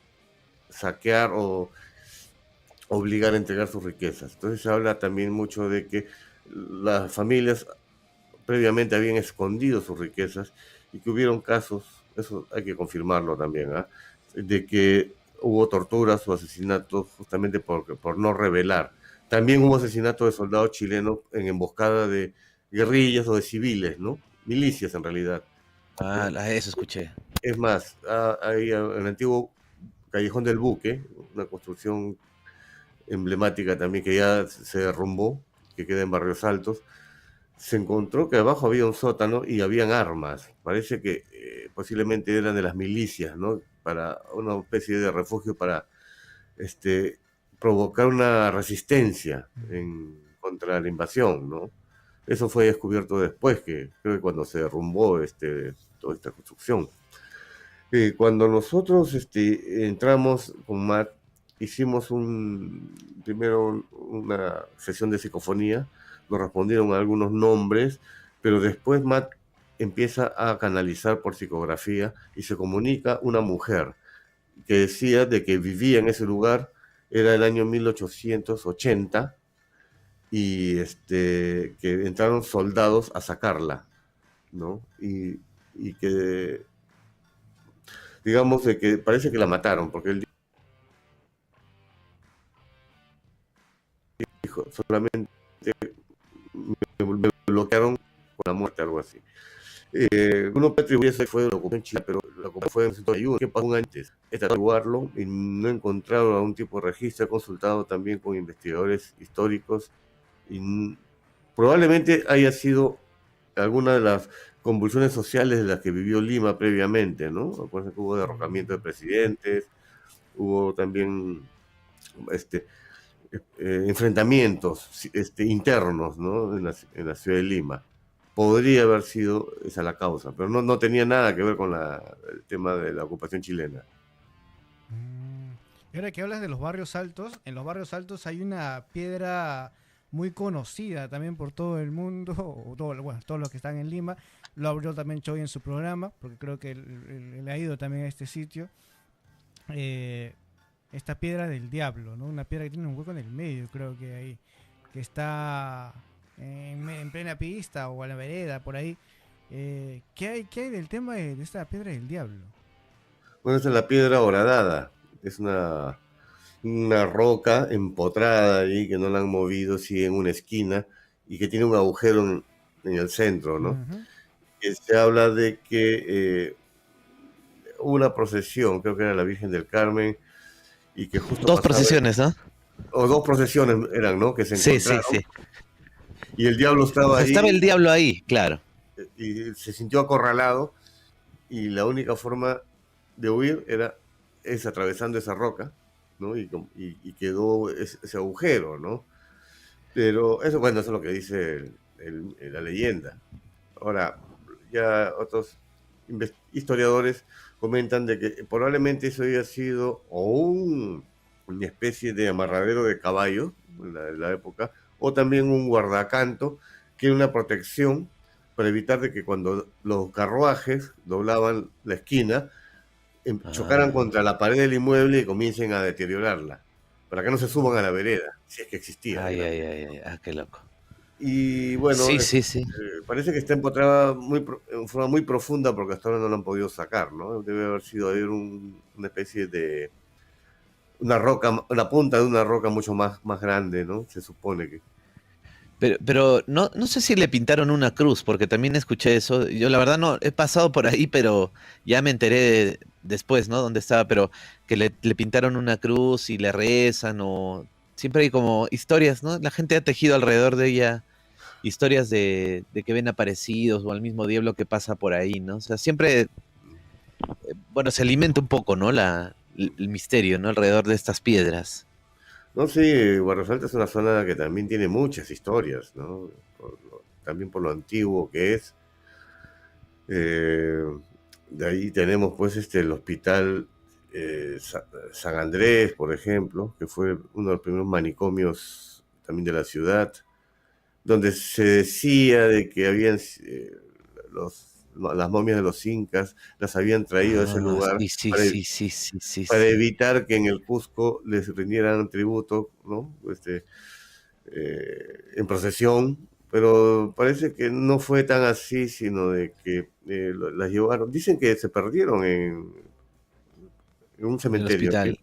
saquear o obligar a entregar sus riquezas. Entonces se habla también mucho de que las familias previamente habían escondido sus riquezas y que hubieron casos, eso hay que confirmarlo también, ¿ah? De que hubo torturas o asesinatos justamente por no revelar. También hubo asesinatos de soldados chilenos en emboscada de guerrillas o de civiles, ¿no? Milicias en realidad, ¿no? eso escuché. Es más, hay el antiguo Callejón del Buque, una construcción emblemática también que ya se derrumbó, que queda en Barrios Altos, se encontró que abajo había un sótano y habían armas. Parece que posiblemente eran de las milicias, ¿no? Para una especie de refugio para este, provocar una resistencia contra la invasión, ¿no? Eso fue descubierto después, que creo que cuando se derrumbó toda esta construcción. Cuando nosotros entramos con Matt, hicimos primero una sesión de psicofonía, nos respondieron algunos nombres, pero después Matt empieza a canalizar por psicografía y se comunica una mujer que decía de que vivía en ese lugar, era el año 1880, y que entraron soldados a sacarla, ¿no? Y que digamos de que parece que la mataron, porque él dijo, solamente me bloquearon con la muerte, algo así. Uno puede atribuir eso fue la ocupación chilena, pero la ocupación fue en 1981. ¿Qué pasó antes? He tratado de averiguarlo y no encontraron algún tipo de registro. He consultado también con investigadores históricos y probablemente haya sido alguna de las convulsiones sociales de las que vivió Lima previamente, ¿no? Acuérdense que hubo derrocamiento de presidentes, hubo también este, enfrentamientos internos, ¿no? En la ciudad de Lima. Podría haber sido esa la causa, pero no tenía nada que ver con el tema de la ocupación chilena. mm. Y ahora que hablas de los barrios altos, en los barrios altos hay una piedra muy conocida también por todo el mundo, o bueno, todos los que están en Lima. Lo abrió también Choi en su programa, porque creo que él ha ido también a este sitio. Eh, Esta piedra del diablo, ¿no? Una piedra que tiene un hueco en el medio, creo que ahí, que está en plena pista o a la vereda, por ahí. ¿Qué hay del tema de esta piedra del diablo? Bueno, esa es la piedra horadada. Es una roca empotrada ahí que no la han movido, sí, en una esquina y que tiene un agujero en el centro, ¿no? Ujú. Que se habla de que hubo una procesión, creo que era la Virgen del Carmen, y que justo Dos pasaba, procesiones, ¿no? o dos procesiones eran, ¿no? Que se Sí, sí, encontraron sí. y el diablo O estaba sea, estaba ahí el diablo ahí, claro. y se sintió acorralado y la única forma de huir es atravesando esa roca, ¿no? Y quedó ese agujero, ¿no? Pero eso, bueno, eso es lo que dice la leyenda. Ahora, ya otros historiadores comentan de que probablemente eso haya sido una especie de amarradero de caballo en la época, o también un guardacanto, que era una protección para evitar de que cuando los carruajes doblaban la esquina, chocaran Ah, contra la pared del inmueble y comiencen a deteriorarla, para que no se suban a la Oh, vereda, si es que existía, ay, digamos. ay, ay, ay, qué loco. Y bueno, Sí, sí, sí. parece que está empotrada en forma muy profunda porque hasta ahora no lo han podido sacar, ¿no? Debe haber sido ahí una especie de una roca, la punta de una roca mucho más grande, ¿no? Se supone que. Pero no, no sé si le pintaron una cruz, porque también escuché eso. Yo la verdad no he pasado por ahí, pero ya me enteré después, ¿no? Dónde estaba, pero que le pintaron una cruz y le rezan o siempre hay como historias, ¿no? La gente ha tejido alrededor de ella historias de que ven aparecidos o al mismo diablo que pasa por ahí, ¿no? O sea, siempre, bueno, se alimenta un poco, ¿no? El misterio, ¿no? Alrededor de estas piedras. No sé, Guardasalta es una zona que también tiene muchas historias, ¿no? También por lo antiguo que es. Eh, de ahí tenemos pues el hospital San Andrés, por ejemplo, que fue uno de los primeros manicomios también de la ciudad, donde se decía de que habían las momias de los incas, las habían traído a ese Ah, lugar sí, sí, para, sí, sí, sí, sí, para sí. evitar que en el Cusco les rindieran tributo, ¿no? En procesión, pero parece que no fue tan así, sino de que las llevaron. Dicen que se perdieron en un En el cementerio. hospital.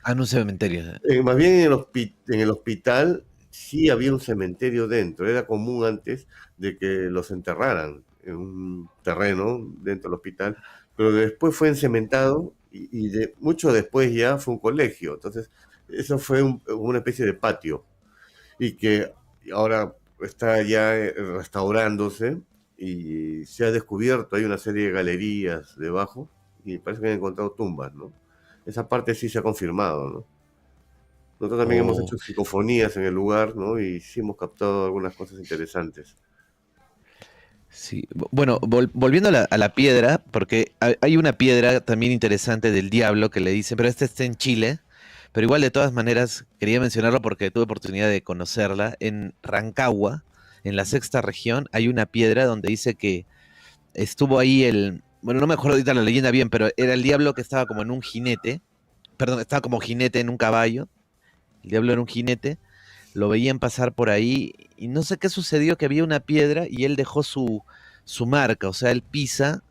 Ah, en un cementerio. Más bien en el hospital sí había un cementerio dentro. Era común antes de que los enterraran en un terreno dentro del hospital, pero después fue encementado y mucho después ya fue un colegio. Entonces, eso fue una especie de patio y que ahora está ya restaurándose y se ha descubierto, hay una serie de galerías debajo y parece que han encontrado tumbas, ¿no? Esa parte sí se ha confirmado, ¿no? Nosotros también hemos Oh, hecho psicofonías en el lugar, ¿no? Y sí hemos captado algunas cosas interesantes. sí. Bueno, volviendo a la piedra, porque hay una piedra también interesante del diablo que le dicen, pero esta está en Chile, pero igual de todas maneras quería mencionarlo porque tuve oportunidad de conocerla. En Rancagua, en la sexta región, hay una piedra donde dice que estuvo ahí bueno, no me acuerdo ahorita la leyenda bien, pero era el diablo que estaba como en un jinete, perdón, estaba como jinete en un caballo, el diablo era un jinete, lo veían pasar por ahí y no sé qué sucedió, que había una piedra y él dejó su marca, o sea, él pisa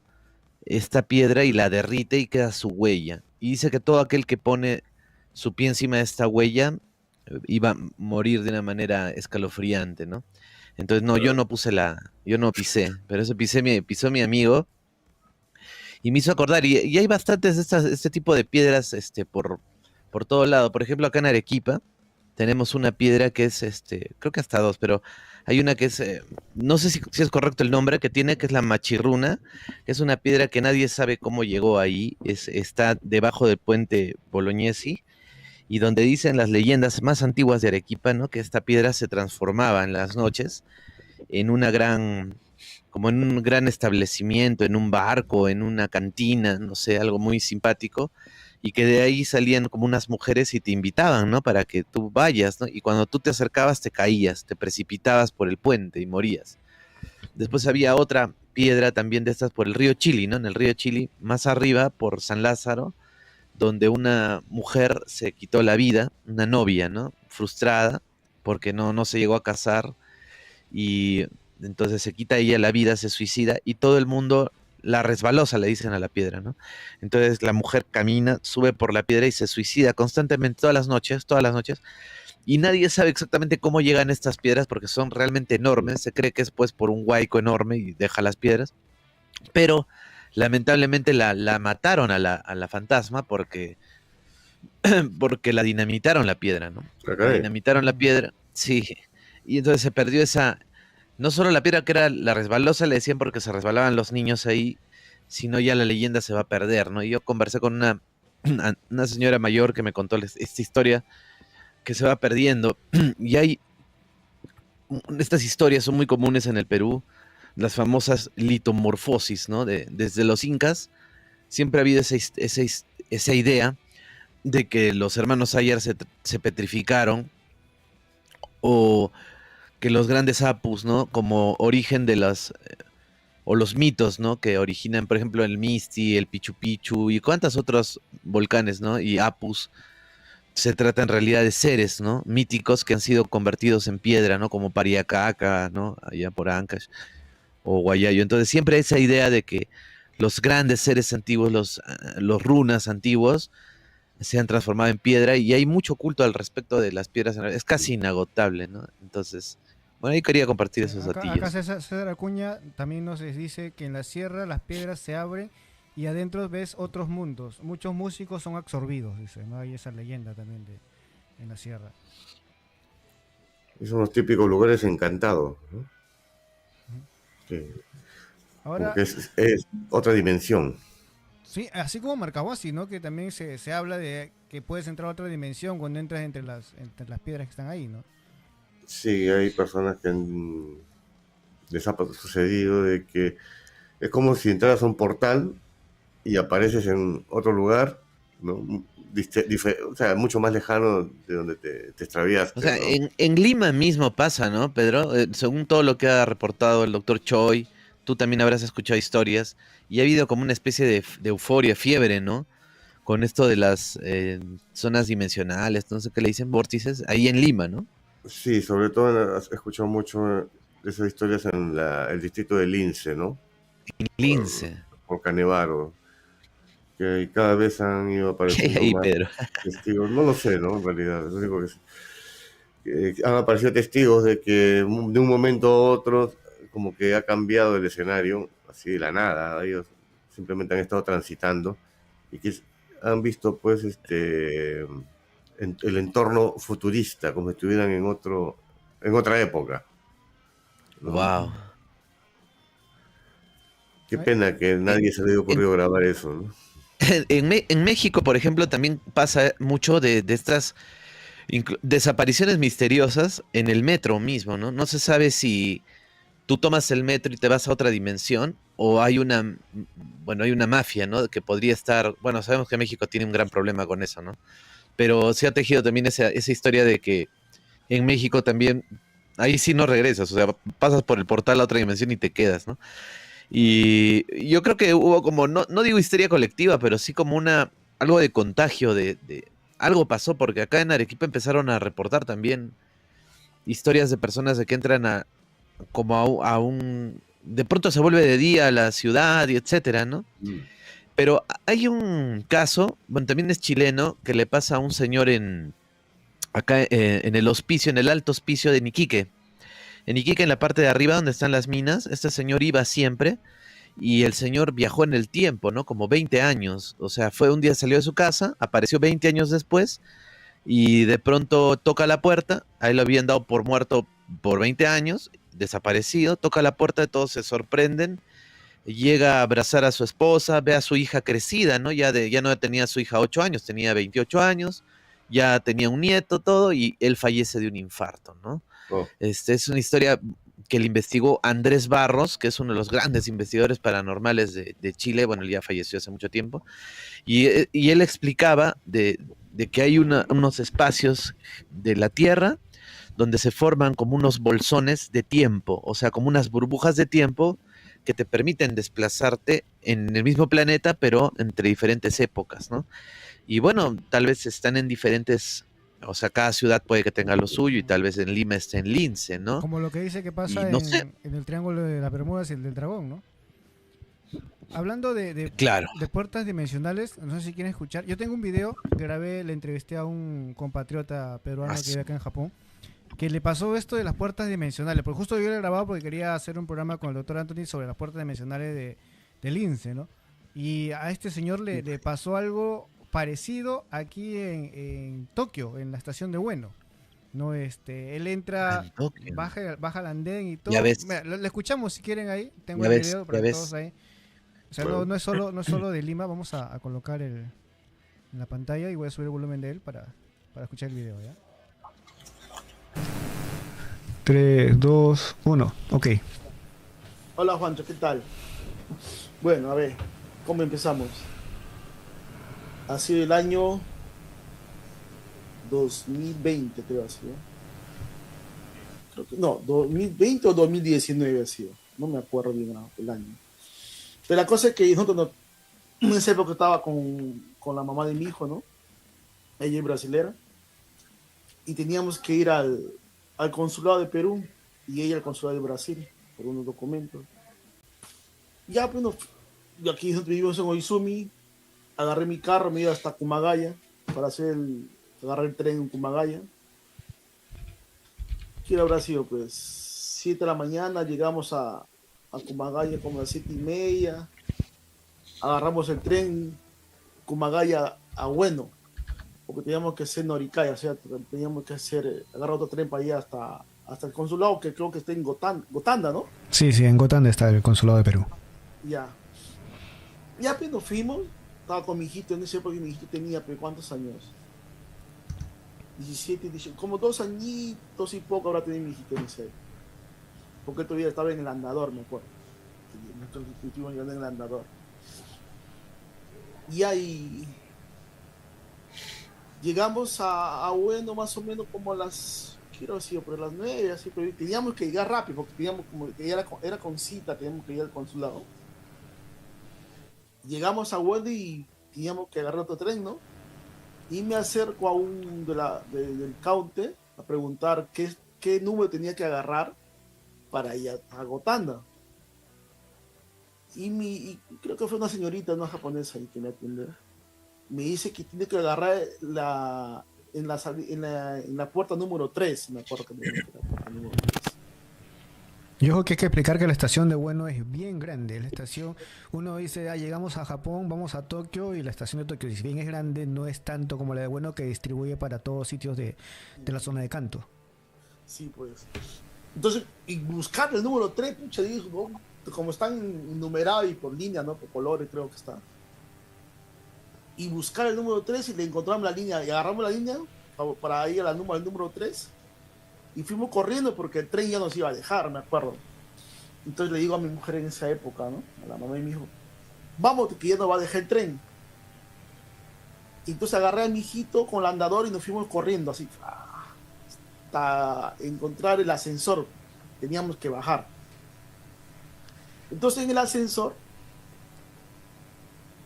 esta piedra y la derrite y queda su huella. Y dice que todo aquel que pone su pie encima de esta huella iba a morir de una manera escalofriante, ¿no? Entonces, no, yo no pisé, pero eso pisó mi amigo y me hizo acordar, y hay bastantes de este tipo de piedras por todo lado. Por ejemplo, acá en Arequipa tenemos una piedra que es, creo que hasta dos, pero hay una que es, no sé si es correcto el nombre, que tiene, que es la Machirruna, que es una piedra que nadie sabe cómo llegó ahí, está debajo del puente Bolognesi, y donde dicen las leyendas más antiguas de Arequipa, ¿no? Que esta piedra se transformaba en las noches en una gran, como en un gran establecimiento, en un barco, en una cantina, no sé, algo muy simpático, y que de ahí salían como unas mujeres y te invitaban, ¿no? Para que tú vayas, ¿no? Y cuando tú te acercabas te caías, te precipitabas por el puente y morías. Después había otra piedra también de estas por el río Chili, ¿no? En el río Chili, más arriba, por San Lázaro, donde una mujer se quitó la vida, una novia, ¿no? Frustrada, porque no se llegó a casar y entonces se quita ella la vida, se suicida y todo el mundo la resbalosa, le dicen a la piedra, ¿no? Entonces la mujer camina, sube por la piedra y se suicida constantemente todas las noches, y nadie sabe exactamente cómo llegan estas piedras porque son realmente enormes, se cree que es pues por un huaico enorme y deja las piedras, pero lamentablemente la mataron a la fantasma porque la dinamitaron la piedra, ¿no? Acá La hay. dinamitaron la piedra, sí, y entonces se perdió no solo la piedra que era la resbalosa, le decían porque se resbalaban los niños ahí, sino ya la leyenda se va a perder, ¿no? Y yo conversé con una señora mayor que me contó esta historia que se va perdiendo. Y estas historias son muy comunes en el Perú, las famosas litomorfosis, ¿no? Desde los incas siempre ha habido esa idea de que los hermanos Ayer se petrificaron o que los grandes apus, ¿no? Como origen de las, o los mitos, ¿no? Que originan, por ejemplo, el Misti, el Pichu Pichu y cuántos otros volcanes, ¿no? Y apus. Se trata en realidad de seres, ¿no? Míticos que han sido convertidos en piedra, ¿no? Como Pariacaca, ¿no? Allá por Ancash o Guayayo. Entonces siempre esa idea de que los grandes seres antiguos, los runas antiguos, se han transformado en piedra y hay mucho culto al respecto de las piedras. Es casi inagotable, ¿no? Entonces, bueno, ahí quería compartir esos Acá datillos. César Acuña también nos dice que en la sierra las piedras se abren y adentro ves otros mundos. Muchos músicos son absorbidos, dice, ¿no? Hay esa leyenda también en la sierra. Son los típicos lugares encantados, ¿no? Que, como Ahora, que es otra dimensión. sí, así como Marcahuasi, ¿no? Que también se habla de que puedes entrar a otra dimensión cuando entras entre las piedras que están ahí, ¿no? Sí, hay personas que les ha sucedido de que es como si entraras a un portal y apareces en otro lugar, ¿no? O sea, mucho más lejano de donde te O extraviaste, sea, ¿no? en Lima mismo pasa, ¿no, Pedro? Según todo lo que ha reportado el doctor Choi, tú también habrás escuchado historias y ha habido como una especie de euforia, fiebre, ¿no? Con esto de las zonas dimensionales, no sé qué le dicen, vórtices, ahí en Lima, ¿no? Sí, sobre todo he escuchado mucho de esas historias en el distrito de Lince, ¿no? En Por, Lince. por Canevaro, que cada vez han ido ¿Qué hay apareciendo ahí, más Pedro? testigos. No lo sé, ¿no? En realidad, lo único que han aparecido testigos de que de un momento a otro como que ha cambiado el escenario, así de la nada. Ellos simplemente han estado transitando y que han visto pues el entorno futurista, como si estuvieran en otra época, ¿no? Wow. Qué pena que nadie se le haya En, ocurrido grabar eso, ¿no? en México, por ejemplo, también pasa mucho de estas desapariciones misteriosas en el metro mismo, ¿no? No se sabe si tú tomas el metro y te vas a otra dimensión o hay bueno, hay una mafia, ¿no? Que podría estar, bueno, sabemos que México tiene un gran problema con eso, ¿no? Pero se ha tejido también esa historia de que en México también, ahí sí no regresas, o sea, pasas por el portal a otra dimensión y te quedas, ¿no? Y yo creo que hubo como, no digo histeria colectiva, pero sí como algo de contagio, algo pasó, porque acá en Arequipa empezaron a reportar también historias de personas de que entran como de pronto se vuelve de día la ciudad y etcétera, ¿no? Mm. Pero hay un caso, bueno, también es chileno, que le pasa a un señor acá en el hospicio, en el alto hospicio de Iquique. En Iquique, en la parte de arriba donde están las minas, este señor iba siempre y el señor viajó en el tiempo, ¿no? Como 20 años. O sea, fue un día, salió de su casa, apareció 20 años después y de pronto toca la puerta, a él lo habían dado por muerto por 20 años, desaparecido, toca la puerta, todos se sorprenden, llega a abrazar a su esposa, ve a su hija crecida, ¿no? Ya no tenía a su hija 8 años, tenía 28 años, ya tenía un nieto, todo, y él fallece de un infarto, ¿no? Oh, Es una historia que le investigó Andrés Barros, que es uno de los grandes investigadores paranormales de Chile, bueno, él ya falleció hace mucho tiempo, y él explicaba de que hay unos espacios de la Tierra donde se forman como unos bolsones de tiempo, o sea, como unas burbujas de tiempo que te permiten desplazarte en el mismo planeta, pero entre diferentes épocas, ¿no? Y bueno, tal vez están en diferentes, o sea, cada ciudad puede que tenga lo suyo y tal vez en Lima esté en Lince, ¿no? Como lo que dice que Y pasa no sé, en el Triángulo de las Bermudas y el del Dragón, ¿no? Hablando claro. de puertas dimensionales, no sé si quieren escuchar. Yo tengo un video, grabé, le entrevisté a un compatriota peruano que vive acá en Japón, que le pasó esto de las puertas dimensionales. Porque justo yo lo he grabado porque quería hacer un programa con el doctor Anthony sobre las puertas dimensionales del INSE, ¿no? Y a este señor le pasó algo parecido aquí en Tokio, en la estación de Ueno. No, él entra, Al toque, ¿no? baja al andén y todo. Ya ves, Mira, lo escuchamos si quieren ahí. Tengo ya el ves, video ya para que todos ves. ahí. O sea, bueno. no es solo de Lima. Vamos a colocar en la pantalla y voy a subir el volumen de él para escuchar el video, ¿ya? 3, 2, 1. Ok. Hola Juancho, ¿qué tal? Bueno, a ver, ¿cómo empezamos? Ha sido el año 2020, creo así, ¿eh? creo que no, 2020 o 2019 ha sido, no me acuerdo bien el año. Pero la cosa es que nosotros en esa época estaba con la mamá de mi hijo, ¿no? Ella es brasilera, y teníamos que ir al consulado de Perú y ella al consulado de Brasil por unos documentos. Ya, pues, yo aquí nosotros vivimos en Oizumi, agarré mi carro, me iba hasta Kumagaya para agarrar el tren en Kumagaya. ¿Qué habrá sido? Pues 7 de la mañana, llegamos a Kumagaya como a las 7:30, agarramos el tren Kumagaya a Bueno, porque teníamos que hacer Noricaya, o sea, teníamos que agarrar otro tren para ir hasta el consulado, que creo que está en Gotanda, ¿no? Sí, en Gotanda está el consulado de Perú. Ya pues nos fuimos, estaba con mi hijito en ese época, mi hijito tenía, pues, ¿cuántos años? 17, 18, como 2 añitos y poco habrá tenido mi hijito en ese época. Porque todavía estaba en el andador, me acuerdo. Nosotros estuvimos en el andador. Y ahí llegamos a Bueno más o menos como a quiero decir, por las 9, así, pero teníamos que llegar rápido, porque teníamos como que era con cita, teníamos que ir al consulado. Llegamos a Bueno y teníamos que agarrar otro tren, ¿no? Y me acerco a un del counter a preguntar qué número tenía que agarrar para ir a Gotanda. Y creo que fue una señorita, una japonesa ahí que me atendió. Me dice que tiene que agarrar en la puerta número 3. Me acuerdo que me dijo que la puerta número 3. Yo creo que hay que explicar que la estación de Bueno es bien grande. La estación, uno dice, llegamos a Japón, vamos a Tokio, y la estación de Tokio, si bien es grande, no es tanto como la de Bueno, que distribuye para todos sitios de la zona de Kanto. Sí, pues. Entonces, y buscar el número 3, pucha, digo, ¿no? Como están numerados y por línea, ¿no? Por colores creo que está. Y buscar el número 3 y le encontramos la línea, y agarramos la línea para ir al número 3. Y fuimos corriendo porque el tren ya nos iba a dejar, me acuerdo. Entonces le digo a mi mujer en esa época, ¿no? A la mamá de mi hijo, vamos, que ya nos va a dejar el tren. Y entonces agarré a mi hijito con el andador y nos fuimos corriendo así, hasta encontrar el ascensor. Teníamos que bajar. Entonces en el ascensor,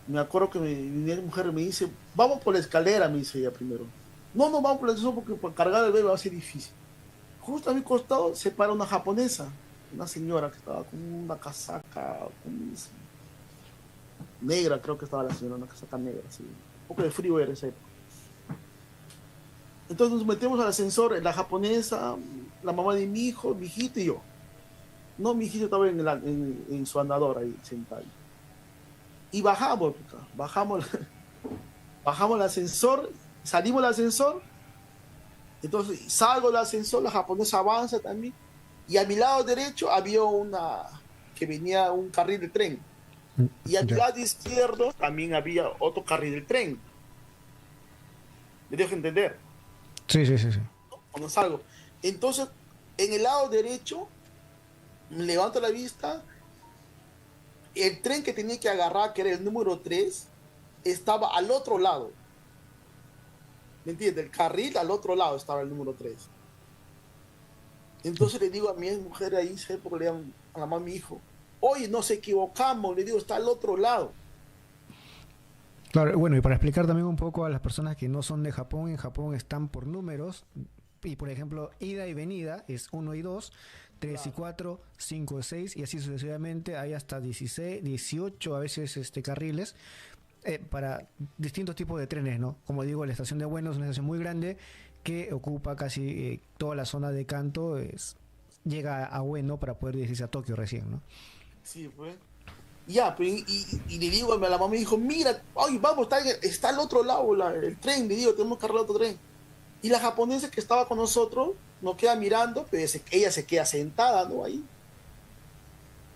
me acuerdo que mi mujer me dice, vamos por la escalera, me dice ella primero. No, vamos por el ascensor porque para cargar el bebé va a ser difícil. Justo a mi costado se para una japonesa, una señora que estaba con una casaca negra, creo que estaba la señora, una casaca negra, así. Un poco de frío era esa época. Entonces nos metemos al ascensor, la japonesa, la mamá de mi hijo, mi hijito y yo. No, mi hijito estaba en su andador ahí sentado. Y bajamos el ascensor, salimos del ascensor. Entonces salgo del ascensor, la japonesa avanza también, y a mi lado derecho había que venía un carril de tren, y a mi lado izquierdo también había otro carril de tren. ¿Me dejo entender? Sí. Cuando salgo, entonces en el lado derecho me levanto la vista, el tren que tenía que agarrar, que era el número 3, estaba al otro lado. ¿Me entiendes? El carril al otro lado estaba el número 3. Entonces le digo a mi mujer ahí, porque le digo a la mamá de mi hijo, oye, nos equivocamos, le digo, está al otro lado. Claro, bueno, y para explicar también un poco a las personas que no son de Japón, en Japón están por números, y por ejemplo, ida y venida es 1 y 2, 3 y 4, 5 y 6, y así sucesivamente, hay hasta 16, 18 a veces carriles, para distintos tipos de trenes, ¿no? Como digo, la estación de Bueno es una estación muy grande que ocupa casi toda la zona de Kanto, llega a Bueno para poder dirigirse a Tokio recién, ¿no? Sí, pues. Ya, pues, y le digo a la mamá, me dijo, mira, ay, vamos, está al otro lado el tren, le digo, tenemos que agarrar otro tren. Y la japonesa que estaba con nosotros nos queda mirando, pero ella se queda sentada, ¿no? Ahí.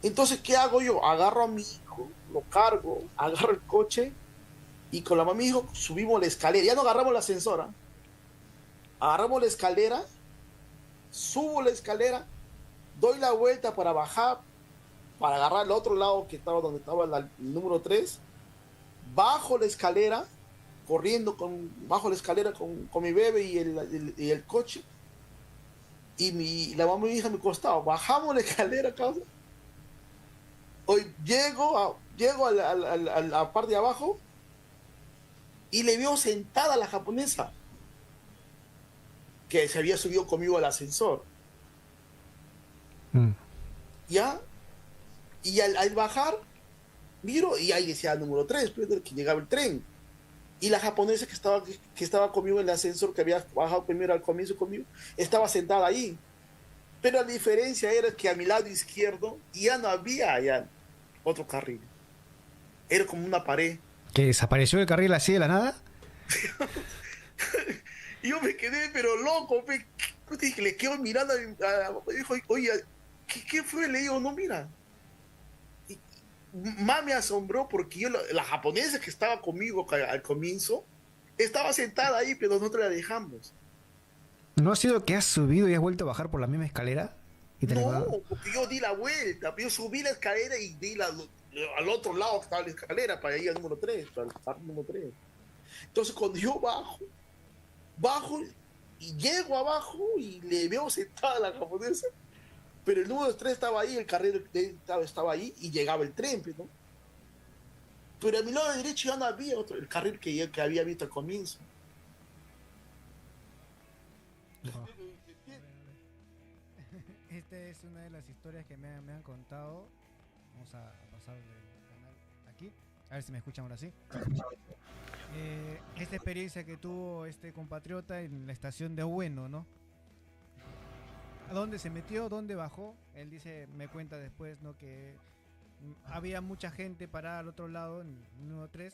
Entonces, ¿qué hago yo? Agarro a mi hijo, lo cargo, agarro el coche y con la mamá y mi hijo subimos la escalera. Ya no agarramos la ascensora. Agarramos la escalera, subo la escalera, doy la vuelta para bajar, para agarrar el otro lado que estaba donde estaba el número 3. Bajo la escalera, corriendo bajo la escalera con mi bebé y el coche. y la mamá y mi hija a mi costado. Bajamos la escalera, causa. Hoy llego a la parte de abajo y le veo sentada a la japonesa que se había subido conmigo al ascensor. ¿Ya? Y al bajar, miro y ahí decía número 3, que llegaba el tren. Y la japonesa que estaba conmigo en el ascensor, que había bajado primero al comienzo conmigo, estaba sentada ahí. Pero la diferencia era que a mi lado izquierdo ya no había ya otro carril. Era como una pared. ¿Que desapareció el carril así de la nada? Y yo me quedé, pero loco. Dije, le quedo mirando dijo, oye, ¿qué fue? Le digo, no, mira. Y más me asombró porque la japonesa que estaba conmigo al comienzo estaba sentada ahí, pero nosotros la dejamos. ¿No ha sido que has subido y has vuelto a bajar por la misma escalera? No, porque yo di la vuelta, yo subí la escalera y al otro lado que estaba la escalera para ir al número 3, para el parque número 3. Entonces cuando yo bajo y llego abajo y le veo sentada a la japonesa, pero el número 3 estaba ahí, el carril estaba ahí y llegaba el tren, ¿no? Pero a mi lado derecho ya no había el carril que había visto al comienzo. No. Esta es una de las historias que me han contado. Vamos a pasarle el canal aquí. A ver si me escuchan ahora sí. Esta experiencia que tuvo este compatriota en la estación de Bueno, ¿no? ¿A dónde se metió? ¿Dónde bajó? Él dice, me cuenta después, ¿no? Que había mucha gente parada al otro lado, en el número 3,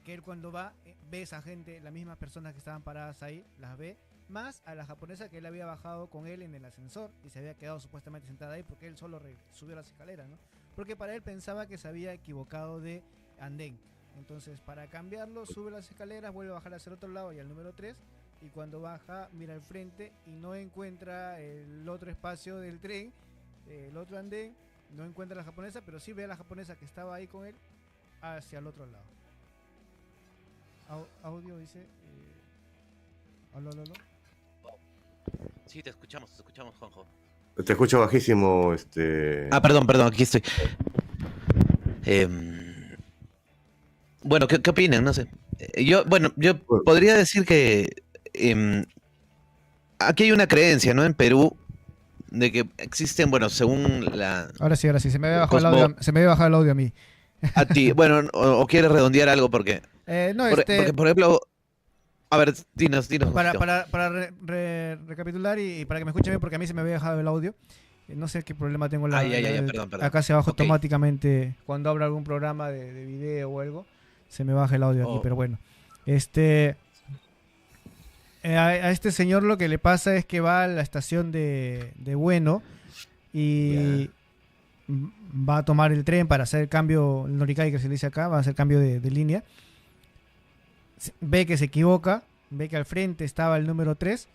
que él cuando va, ve esa gente, las mismas personas que estaban paradas ahí, las ve, más a la japonesa que él había bajado con él en el ascensor y se había quedado supuestamente sentada ahí porque él solo subió las escaleras, ¿no? Porque para él pensaba que se había equivocado de andén. Entonces, para cambiarlo, sube las escaleras, vuelve a bajar hacia el otro lado y al número 3, y cuando baja, mira al frente y no encuentra el otro espacio del tren, el otro andén, no encuentra a la japonesa, pero sí ve a la japonesa que estaba ahí con él hacia el otro lado. Audio dice... ¿Aló? Sí, te escuchamos, Juanjo. Te escucho bajísimo, Perdón, aquí estoy. Bueno, ¿qué opinan? No sé. Yo podría decir que aquí hay una creencia, ¿no? En Perú, de que existen, bueno, según la... Ahora sí, se me había bajado el audio, el audio a mí. A ti, bueno, o quieres redondear algo porque... porque, por ejemplo... A ver, dinos. Para recapitular y para que me escuchen bien, porque a mí se me había dejado el audio. No sé qué problema tengo. Perdón. Acá se baja automáticamente cuando abro algún programa de video o algo. Se me baja el audio aquí, pero bueno. A este señor lo que le pasa es que va a la estación de Bueno y va a tomar el tren para hacer el cambio, el Norikai que se dice acá, va a hacer cambio de línea. Ve que se equivoca, ve que al frente estaba el número 3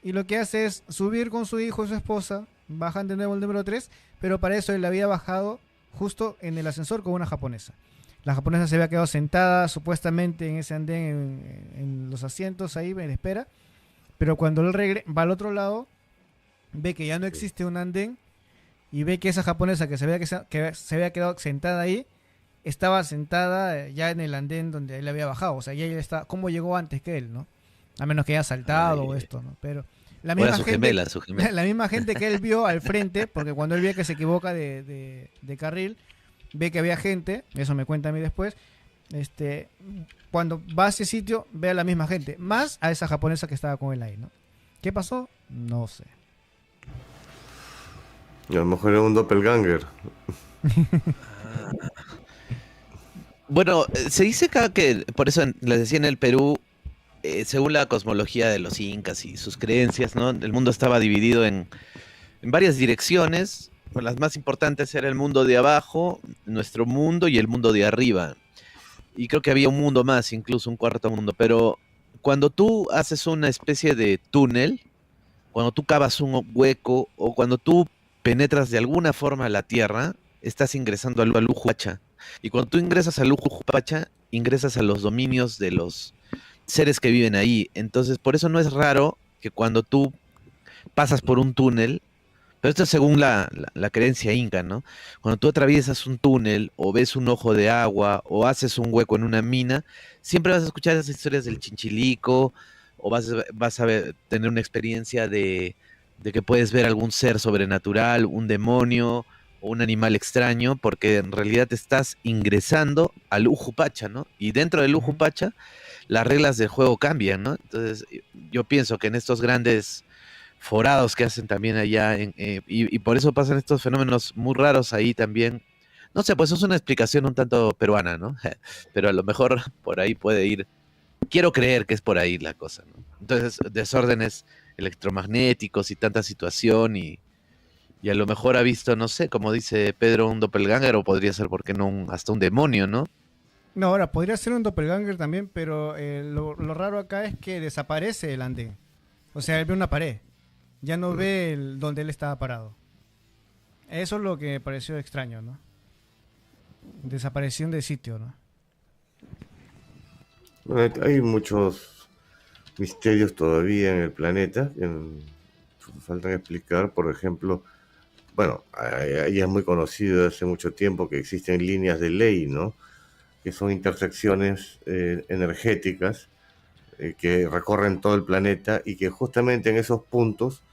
y lo que hace es subir con su hijo y su esposa, bajan de nuevo el número 3, pero para eso él había bajado justo en el ascensor con una japonesa. La japonesa se había quedado sentada supuestamente en ese andén, en los asientos ahí en espera, pero cuando él va al otro lado, ve que ya no existe un andén y ve que esa japonesa que se había quedado sentada ahí, estaba sentada ya en el andén donde él había bajado. O sea, ya ella está, ¿cómo llegó antes que él, no? A menos que haya saltado o esto, ¿no? Pero la misma su gente, gemela. la misma gente que él vio al frente, porque cuando él ve que se equivoca de carril, ve que había gente, eso me cuenta a mí después, cuando va a ese sitio, ve a la misma gente, más a esa japonesa que estaba con él ahí, ¿no? ¿Qué pasó? No sé. A lo mejor era un doppelganger. Bueno, se dice acá que, por eso les decía, en el Perú, según la cosmología de los incas y sus creencias, ¿no? El mundo estaba dividido en varias direcciones. Las más importantes era el mundo de abajo, nuestro mundo y el mundo de arriba. Y creo que había un mundo más, incluso un cuarto mundo. Pero cuando tú haces una especie de túnel, cuando tú cavas un hueco o cuando tú penetras de alguna forma a la Tierra, estás ingresando al Ujuacha. Y cuando tú ingresas al Ujuacha, ingresas a los dominios de los seres que viven ahí. Entonces, por eso no es raro que cuando tú pasas por un túnel, pero esto es según la creencia inca, ¿no? Cuando tú atraviesas un túnel o ves un ojo de agua o haces un hueco en una mina, siempre vas a escuchar esas historias del chinchilico o tener una experiencia de que puedes ver algún ser sobrenatural, un demonio o un animal extraño, porque en realidad te estás ingresando al Ujupacha, ¿no? Y dentro del Ujú. Ujupacha las reglas del juego cambian, ¿no? Entonces yo pienso que en estos grandes forados que hacen también allá, y por eso pasan estos fenómenos muy raros ahí también. No sé, pues es una explicación un tanto peruana, ¿no? Pero a lo mejor por ahí puede ir. Quiero creer que es por ahí la cosa, ¿no? Entonces, desórdenes electromagnéticos y tanta situación y a lo mejor ha visto, no sé, como dice Pedro, un doppelganger o podría ser, ¿por qué no? Hasta un demonio, ¿no? No, ahora podría ser un doppelganger también, pero lo raro acá es que desaparece el andén. O sea, él ve una pared. Ya no ve donde él estaba parado. Eso es lo que me pareció extraño, ¿no? Desaparición de sitio, ¿no? Bueno, hay muchos misterios todavía en el planeta que faltan explicar. Por ejemplo, bueno, ya es muy conocido hace mucho tiempo que existen líneas de ley, ¿no? Que son intersecciones energéticas que recorren todo el planeta y que justamente en esos puntos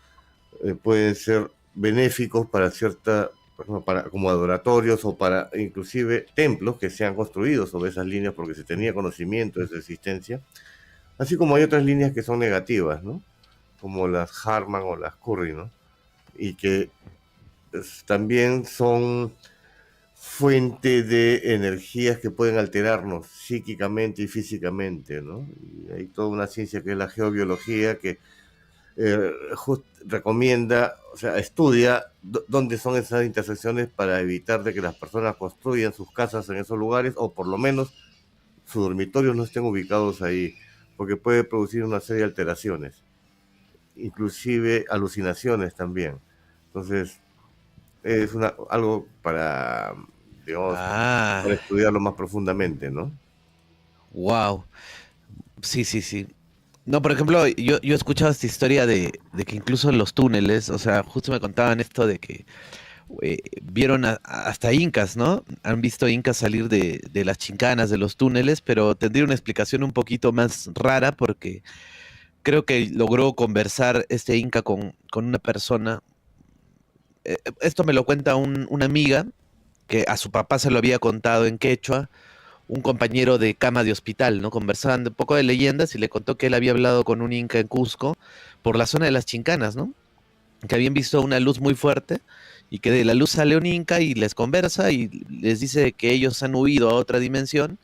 pueden ser benéficos para cierta, por ejemplo, para, como adoratorios o para inclusive templos que sean construidos sobre esas líneas porque se tenía conocimiento de su existencia, así como hay otras líneas que son negativas, ¿no? Como las Harman o las Curry, ¿no? Y que también son fuente de energías que pueden alterarnos psíquicamente y físicamente, ¿no? Y hay toda una ciencia que es la geobiología que recomienda, o sea, estudia dónde son esas intersecciones para evitar de que las personas construyan sus casas en esos lugares o por lo menos sus dormitorios no estén ubicados ahí, porque puede producir una serie de alteraciones, inclusive alucinaciones también. Entonces, es algo para, digamos, para Ah, estudiarlo más profundamente, ¿no? wow. Sí, sí, sí. No, por ejemplo, yo he escuchado esta historia de que incluso en los túneles, o sea, justo me contaban esto de que vieron hasta incas, ¿no? Han visto incas salir de las chincanas, de los túneles, pero tendría una explicación un poquito más rara porque creo que logró conversar este inca con una persona. Esto me lo cuenta una amiga que a su papá se lo había contado en quechua, un compañero de cama de hospital, ¿no? Conversaban de un poco de leyendas y le contó que él había hablado con un inca en Cusco por la zona de las chincanas, ¿no? Que habían visto una luz muy fuerte y que de la luz sale un inca y les conversa y les dice que ellos han huido a otra dimensión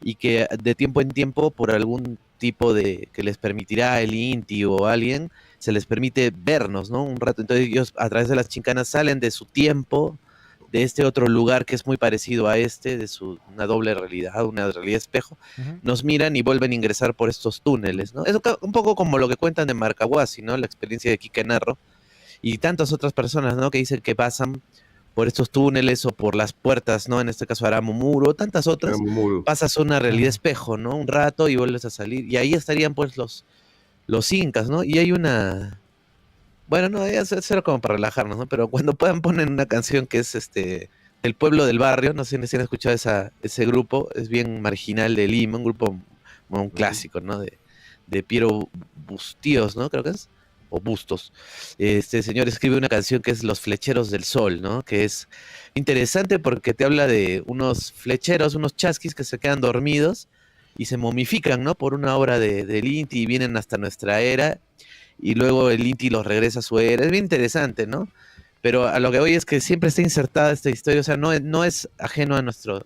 y que de tiempo en tiempo por algún tipo de que les permitirá el Inti o alguien, se les permite vernos, ¿no? Un rato. Entonces ellos a través de las chincanas salen de su tiempo, de este otro lugar que es muy parecido a este, de una doble realidad, una realidad espejo, Ujú. nos miran y vuelven a ingresar por estos túneles, ¿no? Es un poco como lo que cuentan de Marcahuasi, ¿no? La experiencia de Quique Narro y tantas otras personas, ¿no? Que dicen que pasan por estos túneles o por las puertas, ¿no? En este caso Aramumuro, tantas Era otras, muy, pasas a una realidad Claro. espejo, ¿no? Un rato y vuelves a salir. Y ahí estarían pues los incas, ¿no? Y hay una... Bueno, no, es cero como para relajarnos, ¿no? Pero cuando puedan poner una canción que es El Pueblo del Barrio, no sé si han escuchado ese grupo, es bien marginal de Lima, un grupo, bueno, un clásico, ¿no? De Piero Bustíos, ¿no? Creo que es, o Bustos. Este señor escribe una canción que es Los Flecheros del Sol, ¿no? Que es interesante porque te habla de unos flecheros, unos chasquis que se quedan dormidos y se momifican, ¿no? Por una obra del Inti y vienen hasta nuestra era y luego el Inti los regresa a su era. Es bien interesante, ¿no? Pero a lo que voy es que siempre está insertada esta historia, o sea, no es ajeno a nuestro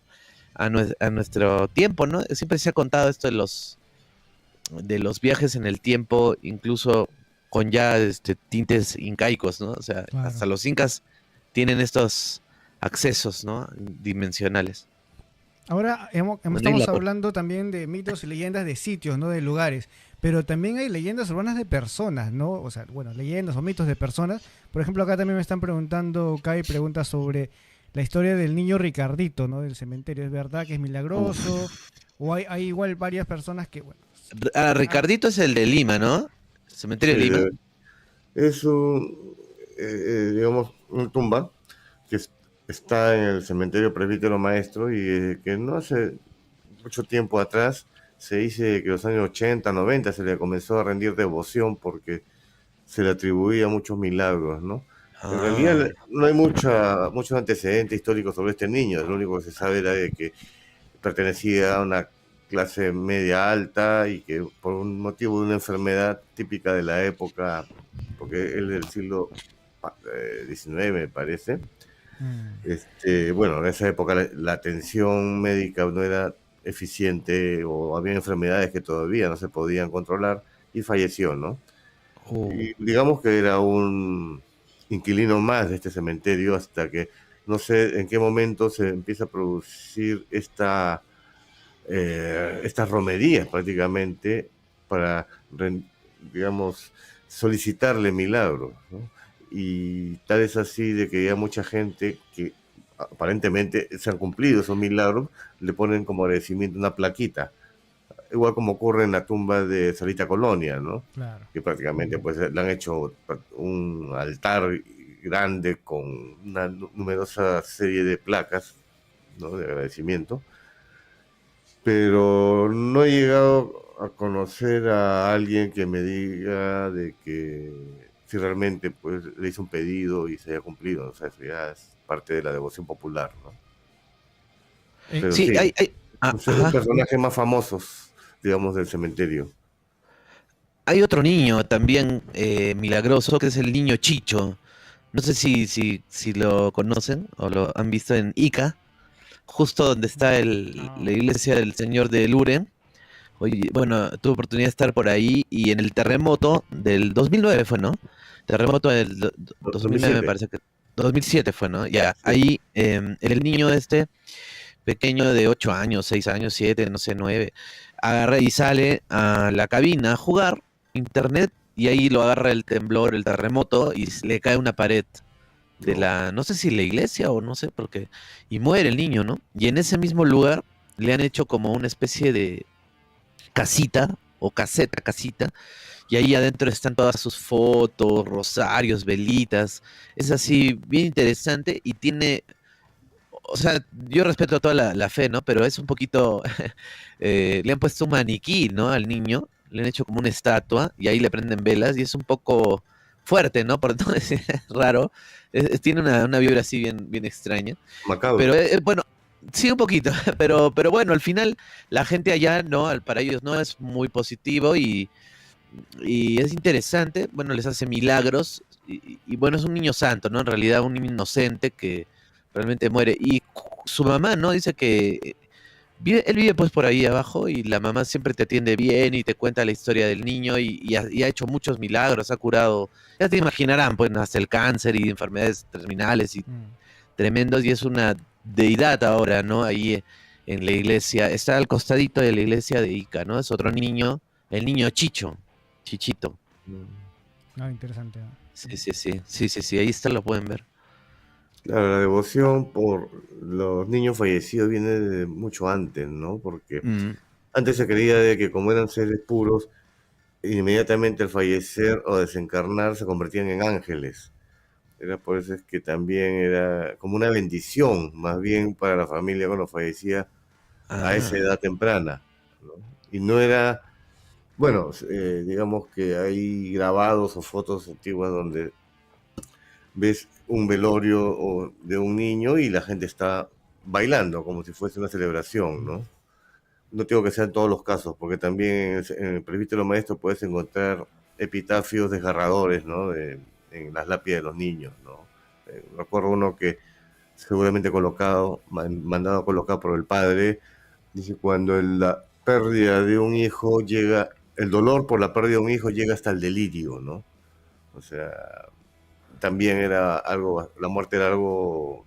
tiempo, ¿no? Siempre se ha contado esto de los viajes en el tiempo, incluso con ya tintes incaicos, ¿no? O sea, hasta Claro. los incas tienen estos accesos, ¿no? Dimensionales. Ahora Bueno, estamos hablando también de mitos y leyendas de sitios, ¿no? De lugares. Pero también hay leyendas urbanas de personas, ¿no? O sea, bueno, leyendas o mitos de personas. Por ejemplo, acá también me están preguntando, Kai pregunta sobre la historia del niño Ricardito, ¿no? Del cementerio. ¿Es verdad que es milagroso? O hay igual varias personas que, bueno, Ah, ah, Ricardito es el de Lima, ¿no? Cementerio sí, de Lima. Es digamos, una tumba que está en el cementerio Presbítero Maestro y que no hace mucho tiempo atrás se dice que en los años 80, 90 se le comenzó a rendir devoción porque se le atribuía muchos milagros, ¿no? En Ah, realidad no hay mucho antecedente histórico sobre este niño, lo único que se sabe era de que pertenecía a una clase media alta y que por un motivo de una enfermedad típica de la época, porque él del siglo XIX me parece, Mm, bueno, en esa época la atención médica no era eficiente o había enfermedades que todavía no se podían controlar y falleció, ¿no? oh, Y digamos que era un inquilino más de este cementerio hasta que no sé en qué momento se empieza a producir estas romerías prácticamente para, digamos, solicitarle milagros, ¿no? Y tal es así de que ya mucha gente que aparentemente se han cumplido esos milagros, le ponen como agradecimiento una plaquita, igual como ocurre en la tumba de Sarita Colonia, ¿no? claro. Que prácticamente pues le han hecho un altar grande con una numerosa serie de placas, ¿no? De agradecimiento, pero no he llegado a conocer a alguien que me diga de que si realmente pues le hizo un pedido y se haya cumplido, o sea, eso ya es parte de la devoción popular, ¿no? Eh, Pero sí, sí, es un ajá. personaje más famosos, digamos, del cementerio. Hay otro niño también milagroso que es el niño Chicho. No sé si lo conocen o lo han visto en Ica, justo donde está no. la iglesia del Señor de Luren. Oye, bueno, tuve oportunidad de estar por ahí y en el terremoto del 2009 fue, ¿no? Terremoto del 2009 me 2007, parece que 2007 fue, ¿no? Ya, sí. ahí el niño este, pequeño de 8 años, 6 años, 7 no sé, 9 agarra y sale a la cabina a jugar internet y ahí lo agarra el temblor, el terremoto y le cae una pared de No. no sé si la iglesia o no sé por qué, y muere el niño, ¿no? Y en ese mismo lugar le han hecho como una especie de casita o casita, y ahí adentro están todas sus fotos, rosarios, velitas. Es así, bien interesante y tiene, o sea, yo respeto toda la fe, ¿no? Pero es un poquito, le han puesto un maniquí, ¿no? Al niño, le han hecho como una estatua y ahí le prenden velas y es un poco fuerte, ¿no? Por no decir raro. Tiene una vibra así bien extraña. Pero Macabro. bueno, sí un poquito, pero bueno, al final la gente allá, ¿no? Para ellos no es muy positivo y es interesante, bueno, les hace milagros y bueno, es un niño santo, ¿no? En realidad un niño inocente que realmente muere. Y su mamá, ¿no? Dice que él vive pues por ahí abajo y la mamá siempre te atiende bien y te cuenta la historia del niño y ha hecho muchos milagros, ha curado, ya te imaginarán, pues hasta el cáncer y enfermedades terminales y Mm. tremendos y es una deidad ahora, ¿no? Ahí en la iglesia, está al costadito de la iglesia de Ica, ¿no? Es otro niño, el niño Chicho, Chichito. No, interesante. ¿No? Sí, ahí está, lo pueden ver. Claro, la devoción por los niños fallecidos viene de mucho antes, ¿no? Porque Mm, antes se creía de que como eran seres puros, inmediatamente al fallecer o desencarnar se convertían en ángeles. Era por eso es que también era como una bendición, más bien para la familia cuando fallecía a esa ah, edad temprana, ¿no? Y no era, bueno, digamos que hay grabados o fotos antiguas donde ves un velorio de un niño y la gente está bailando como si fuese una celebración, ¿no? No tengo que ser en todos los casos, porque también en el presbítero maestro puedes encontrar epitafios desgarradores, ¿no? En las lápidas de los niños, ¿no? Recuerdo uno que seguramente mandado a colocar por el padre, dice, cuando la pérdida de un hijo llega, el dolor por la pérdida de un hijo llega hasta el delirio, ¿no? O sea, también era algo, la muerte era algo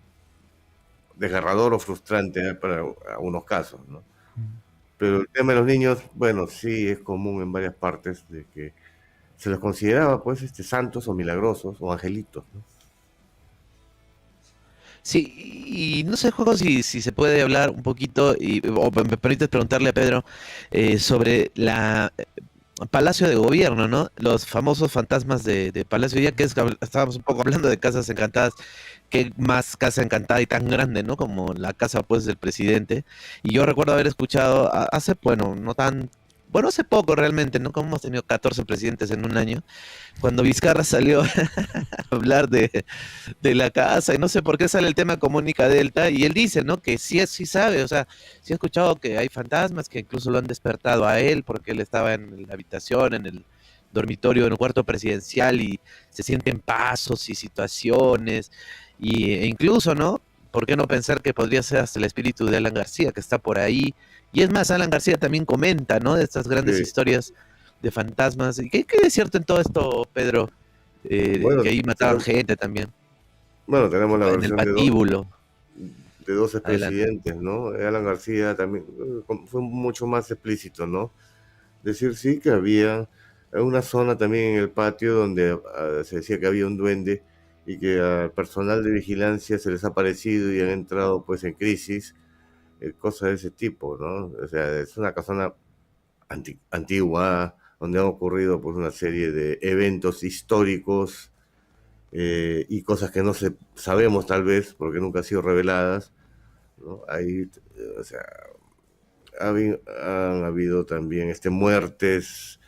desgarrador o frustrante, para algunos casos, ¿no? Mm. Pero el tema de los niños, bueno, sí es común en varias partes de que se los consideraba pues santos o milagrosos o angelitos, ¿no? sí, y no sé, Juego, si se puede hablar un poquito, o me permites preguntarle a Pedro sobre Palacio de Gobierno, ¿no? Los famosos fantasmas de Palacio, ya que estábamos un poco hablando de casas encantadas, que más casa encantada y tan grande, ¿no? Como la casa, pues, del presidente. Y yo recuerdo haber escuchado hace, bueno, no tan, bueno, hace poco realmente, ¿no? Como hemos tenido 14 presidentes en un año, cuando Vizcarra salió a hablar de la casa, y no sé por qué sale el tema con Mónica Delta, y él dice, ¿no? Que sí sabe, o sea, sí ha escuchado que hay fantasmas, que incluso lo han despertado a él, porque él estaba en la habitación, en el dormitorio, en el cuarto presidencial, y se sienten pasos y situaciones, e incluso, ¿no? ¿Por qué no pensar que podría ser hasta el espíritu de Alan García, que está por ahí? Y es más, Alan García también comenta, ¿no? De estas grandes Sí. historias de fantasmas. ¿Y qué es cierto en todo esto, Pedro? Que Bueno, ahí mataban gente también, bueno, tenemos la en el versión patíbulo. de dos Adelante. expresidentes, ¿no? Alan García también fue mucho más explícito, ¿no? Decir sí que había una zona también en el patio donde se decía que había un duende y que al personal de vigilancia se les ha aparecido y han entrado pues en crisis, cosas de ese tipo, ¿no? O sea, es una casona antigua donde han ocurrido pues una serie de eventos históricos y cosas que no sabemos tal vez porque nunca han sido reveladas, ¿no? Ahí, o sea, han habido también muertes,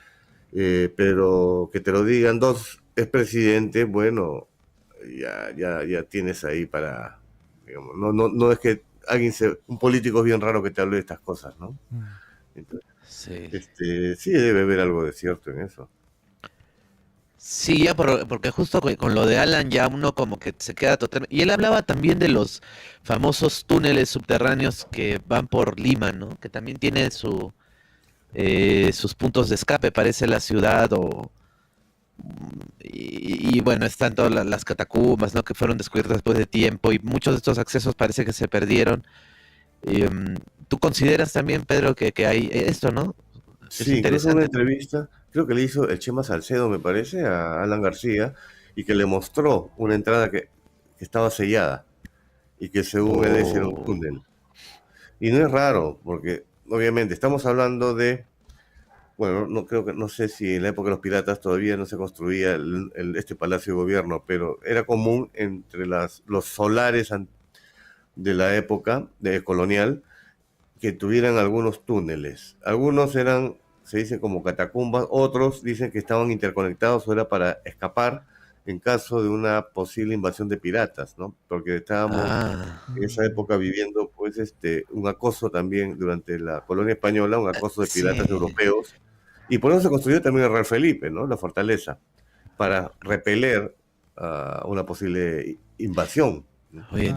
pero que te lo digan dos expresidentes, bueno, ya tienes ahí para, digamos, no es que un político es bien raro que te hable de estas cosas, ¿no? Entonces, Sí. sí debe haber algo de cierto en eso. Sí, ya porque justo con lo de Alan ya uno como que se queda totalmente... Y él hablaba también de los famosos túneles subterráneos que van por Lima, ¿no? Que también tiene sus puntos de escape, parece la ciudad y bueno, están todas las catacumbas, ¿no? Que fueron descubiertas después de tiempo y muchos de estos accesos parece que se perdieron. ¿Tú consideras también, Pedro, que hay esto, ¿no? Que es Sí, incluso una interesante. entrevista, creo que le hizo el Chema Salcedo, me parece, a Alan García, y que le mostró una entrada que estaba sellada y que según él ese era un O... túnel. Y no es raro, porque obviamente estamos hablando de, bueno, no creo que, no sé si en la época de los piratas todavía no se construía este Palacio de Gobierno, pero era común entre los solares de la época colonial que tuvieran algunos túneles. Algunos eran, se dice como catacumbas, otros dicen que estaban interconectados o era para escapar en caso de una posible invasión de piratas, ¿no? Porque estábamos Ah, en esa época viviendo pues un acoso también durante la colonia española, un acoso de piratas sí. europeos, y por eso se construyó también el Real Felipe, ¿no? La fortaleza, para repeler una posible invasión, ¿no? Oye,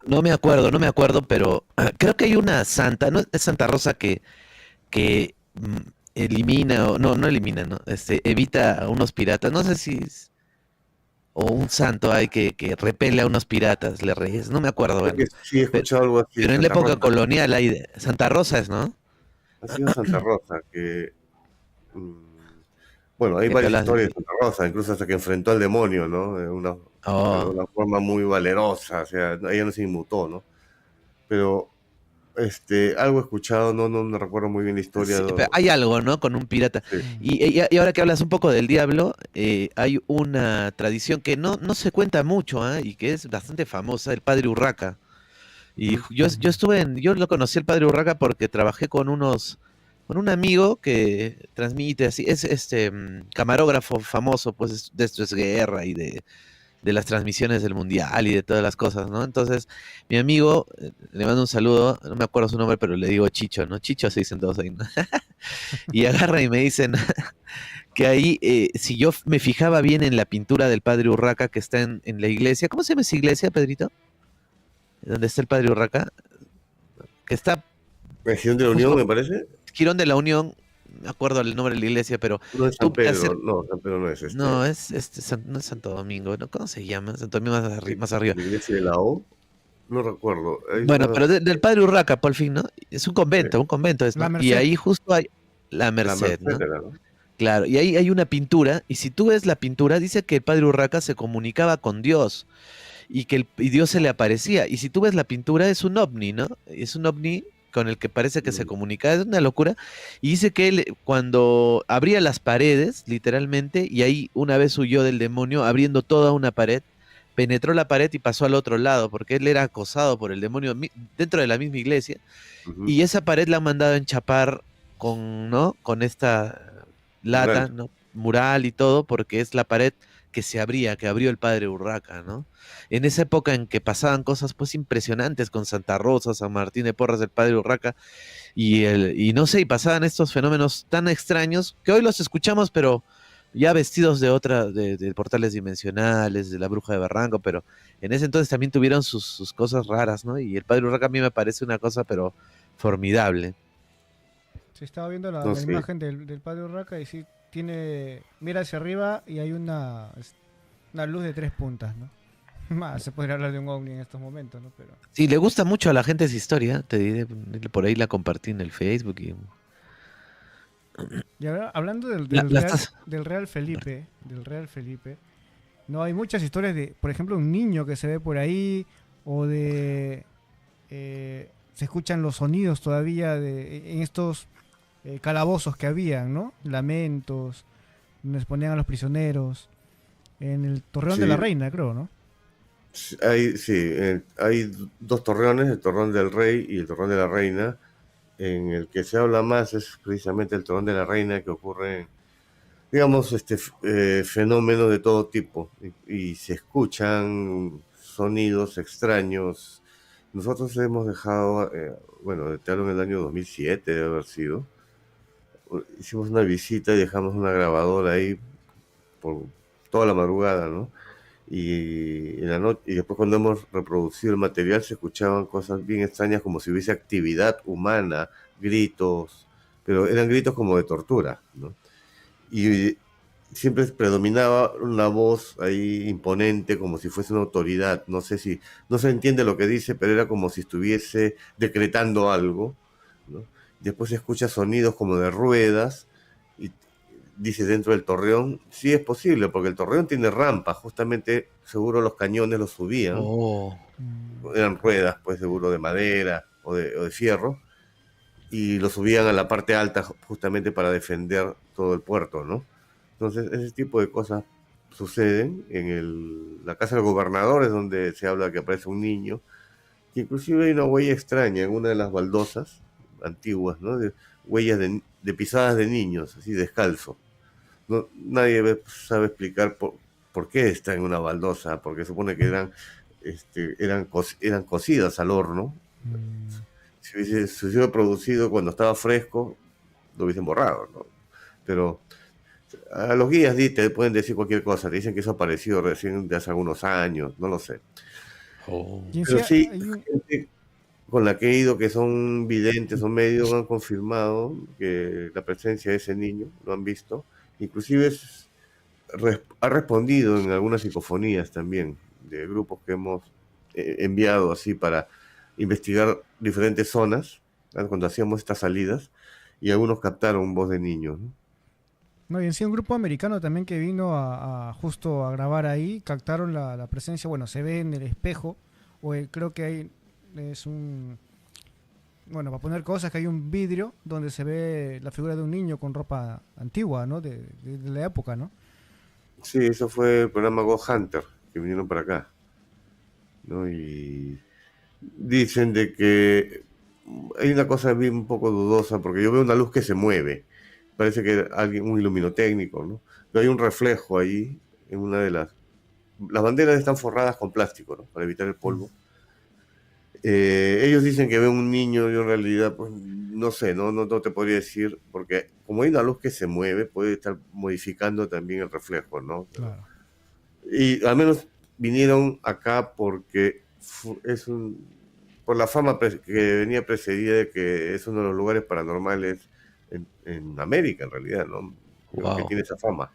no me acuerdo, pero creo que hay una santa, ¿no? Es Santa Rosa que elimina, o no elimina, ¿no? Evita a unos piratas, no sé si o un santo hay que repele a unos piratas, le reyes, no me acuerdo, Creo que bueno. sí he Pero, escuchado algo así de pero en la Santa época Rosa. colonial hay Santa Rosa es, ¿no? Ha sido Santa Rosa, mm, bueno, hay Que te varias hablas historias de Santa Rosa, incluso hasta que enfrentó al demonio, ¿no? De oh, una forma muy valerosa, o sea, ella no se inmutó, ¿no? Pero, algo he escuchado, no recuerdo muy bien la historia. sí, pero hay algo, ¿no? Con un pirata. Sí, Y ahora que hablas un poco del diablo, hay una tradición que no se cuenta mucho, ¿ah? Y que es bastante famosa, el Padre Urraca. Y yo lo conocí el Padre Urraca porque trabajé con un amigo que transmite así, es camarógrafo famoso, pues de Esto es Guerra y de las transmisiones del Mundial y de todas las cosas, ¿no? Entonces, mi amigo, le mando un saludo, no me acuerdo su nombre, pero le digo Chicho, ¿no? Chicho se dicen todos ahí, ¿no? Y agarra y me dicen que ahí, si yo me fijaba bien en la pintura del Padre Urraca que está en la iglesia, ¿cómo se llama esa iglesia, Pedrito? ¿Dónde está el Padre Urraca? Que está Región de la Unión, justo me parece. Girón de la Unión, no me acuerdo el nombre de la iglesia, pero No es San tú te Pedro, no, San Pedro no es no, no es Santo Domingo, ¿no? ¿Cómo se llama? Santo Domingo más arriba. la iglesia de la O, no recuerdo. Bueno, pero del Padre Urraca, por fin, ¿no? Es un convento es, La ¿no? Y Merced. ahí justo hay la La Merced, Merced ¿no? era, ¿no? Claro, y ahí hay una pintura, y si tú ves la pintura, dice que el Padre Urraca se comunicaba con Dios, y que y Dios se le aparecía. Y si tú ves la pintura, es un ovni, ¿no? Es un ovni con el que parece que se comunicaba, es una locura. Y dice que él cuando abría las paredes, literalmente, y ahí una vez huyó del demonio abriendo toda una pared, penetró la pared y pasó al otro lado, porque él era acosado por el demonio dentro de la misma iglesia, Ujú. y esa pared la han mandado a enchapar con, ¿no? Con esta lata, Mural. ¿no? Mural y todo, porque es la pared que se abría, que abrió el padre Urraca, ¿no? En esa época en que pasaban cosas pues impresionantes con Santa Rosa, San Martín de Porres, el padre Urraca, y no sé, y pasaban estos fenómenos tan extraños que hoy los escuchamos, pero ya vestidos de de portales dimensionales, de la bruja de Barranco, pero en ese entonces también tuvieron sus cosas raras, ¿no? Y el padre Urraca a mí me parece una cosa, pero formidable. Se estaba viendo No la sé. imagen del padre Urraca y sí tiene, mira hacia arriba y hay una luz de 3 puntas, ¿no? Más se podría hablar de un ovni en estos momentos, ¿no? Pero Sí, le gusta mucho a la gente esa historia, te diré, por ahí la compartí en el Facebook y y ahora, hablando la estás... Del Real Felipe, no hay muchas historias de, por ejemplo, un niño que se ve por ahí o de se escuchan los sonidos todavía en estos calabozos que habían, ¿no? Lamentos, donde se ponían a los prisioneros, en el Torreón de la Sí, Reina, creo, ¿no? hay dos torreones, el Torreón del Rey y el Torreón de la Reina. En el que se habla más es precisamente el Torreón de la Reina, que ocurre, digamos, fenómenos de todo tipo y se escuchan sonidos extraños. Nosotros hemos dejado, bueno, te hablo en el año 2007, debe haber sido. Hicimos una visita y dejamos una grabadora ahí por toda la madrugada, ¿no? Y después cuando hemos reproducido el material se escuchaban cosas bien extrañas como si hubiese actividad humana, gritos, pero eran gritos como de tortura, ¿no? Y siempre predominaba una voz ahí imponente como si fuese una autoridad, no se entiende lo que dice, pero era como si estuviese decretando algo, ¿no? Después se escucha sonidos como de ruedas y dice dentro del torreón, sí es posible, porque el torreón tiene rampa, justamente seguro los cañones los subían, Oh, eran ruedas pues seguro de madera o de fierro, y lo subían a la parte alta justamente para defender todo el puerto, ¿no? Entonces ese tipo de cosas suceden en la casa del gobernador, es donde se habla que aparece un niño, que inclusive hay una huella extraña en una de las baldosas antiguas, ¿no? Huellas de pisadas de niños, así descalzo. No, nadie sabe explicar por qué está en una baldosa, porque supone que eran cocidas al horno. Mm, Se hubiese producido cuando estaba fresco, lo hubiesen borrado, ¿no? Pero a los guías te pueden decir cualquier cosa, te dicen que eso apareció recién de hace algunos años, no lo sé. oh. y en sí Pero sí, hay un, gente con la que he ido que son videntes, son médicos, han confirmado que la presencia de ese niño, lo han visto. Inclusive ha respondido en algunas psicofonías también de grupos que hemos enviado así para investigar diferentes zonas, ¿no? Cuando hacíamos estas salidas, y algunos captaron voz de niños, ¿no? no, y en sí un grupo americano también que vino a justo a grabar ahí, captaron la presencia, bueno, se ve en el espejo, creo que hay, es un, bueno, para poner cosas, que hay un vidrio donde se ve la figura de un niño con ropa antigua, ¿no? De la época, ¿no? Sí, eso fue el programa Go Hunter, que vinieron para acá, ¿no? Y dicen de que hay una cosa bien un poco dudosa, porque yo veo una luz que se mueve, parece que alguien, un iluminotécnico, ¿no? Pero hay un reflejo ahí en una de las banderas están forradas con plástico, ¿no? Para evitar el Mm. polvo. Ellos dicen que ven un niño, yo en realidad, pues no sé, no te podría decir, porque como hay una luz que se mueve, puede estar modificando también el reflejo, ¿no? Claro. Y al menos vinieron acá porque por la fama que venía precedida de que es uno de los lugares paranormales en América, en realidad, ¿no? Creo que Wow. tiene esa fama.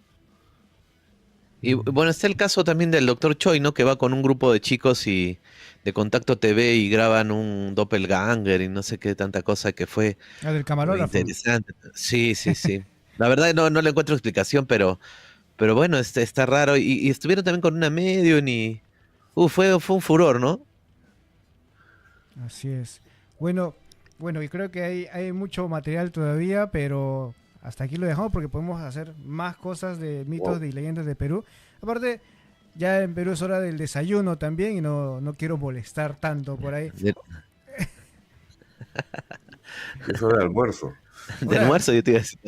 Y bueno, está el caso también del doctor Choi, ¿no? Que va con un grupo de chicos y de Contacto TV y graban un doppelganger y no sé qué tanta cosa que fue Ah, del camarógrafo. interesante. Sí, sí, sí. La verdad no le encuentro explicación, pero bueno, está raro. Y estuvieron también con una medium y fue un furor, ¿no? Así es. Bueno, bueno, yo creo que hay mucho material todavía, pero hasta aquí lo dejamos porque podemos hacer más cosas de mitos y leyendas de Perú. Aparte, ya en Perú es hora del desayuno también y no quiero molestar tanto por ahí. Es hora de almuerzo. De almuerzo yo te iba a decir.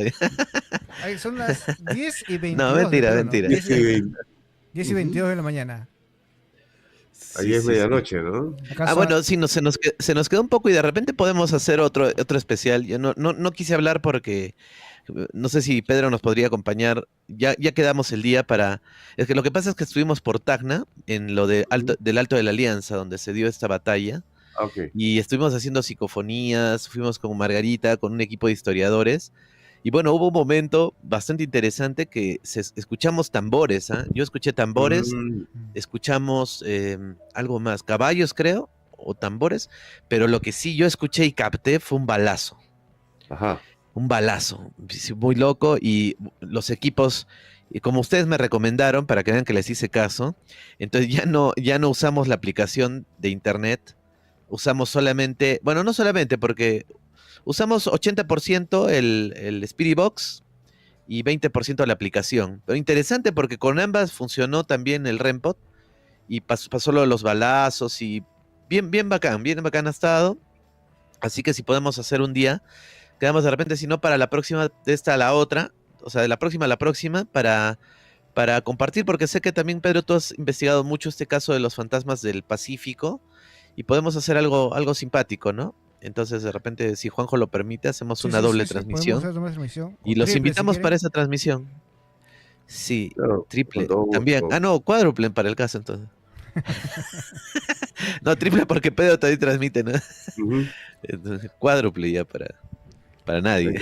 Ahí son las 10 y 22. No, mentira, de Perú, mentira. 10 y 22 de la mañana. Ahí es medianoche, ¿no? Acá son- Bueno, sí, se nos quedó un poco y de repente podemos hacer otro especial. Yo no quise hablar porque no sé si Pedro nos podría acompañar. Ya quedamos el día para... Es que lo que pasa es que estuvimos por Tacna, en lo del Alto de la Alianza, donde se dio esta batalla. Ok. Y estuvimos haciendo psicofonías, fuimos con Margarita, con un equipo de historiadores. Y bueno, hubo un momento bastante interesante que escuchamos tambores, ¿ah? Yo escuché tambores, escuchamos algo más, caballos creo, o tambores, pero lo que sí yo escuché y capté fue un balazo. Ajá. Un balazo, sí, muy loco, y los equipos, y como ustedes me recomendaron, para que vean que les hice caso, entonces ya no usamos la aplicación de internet, usamos solamente, bueno, no solamente, porque usamos 80% el Spirit Box y 20% la aplicación. Pero interesante porque con ambas funcionó también el REMPOD y pasó lo de los balazos y bien bacán ha estado. Así que si podemos hacer un día, quedamos de repente, si no para la próxima, de esta a la otra, o sea, de la próxima a la próxima, para compartir, porque sé que también, Pedro, tú has investigado mucho este caso de los fantasmas del Pacífico y podemos hacer algo simpático, ¿no? Entonces, de repente, si Juanjo lo permite, hacemos una doble podemos transmisión hacer doble transmisión. y O los triple, invitamos si para quieren. esa transmisión. Sí, Claro, triple con todo gusto. también. Ah, no, cuádruple para el caso entonces. No, triple porque Pedro también transmite, ¿no? Ujú. Entonces, cuádruple ya para nadie.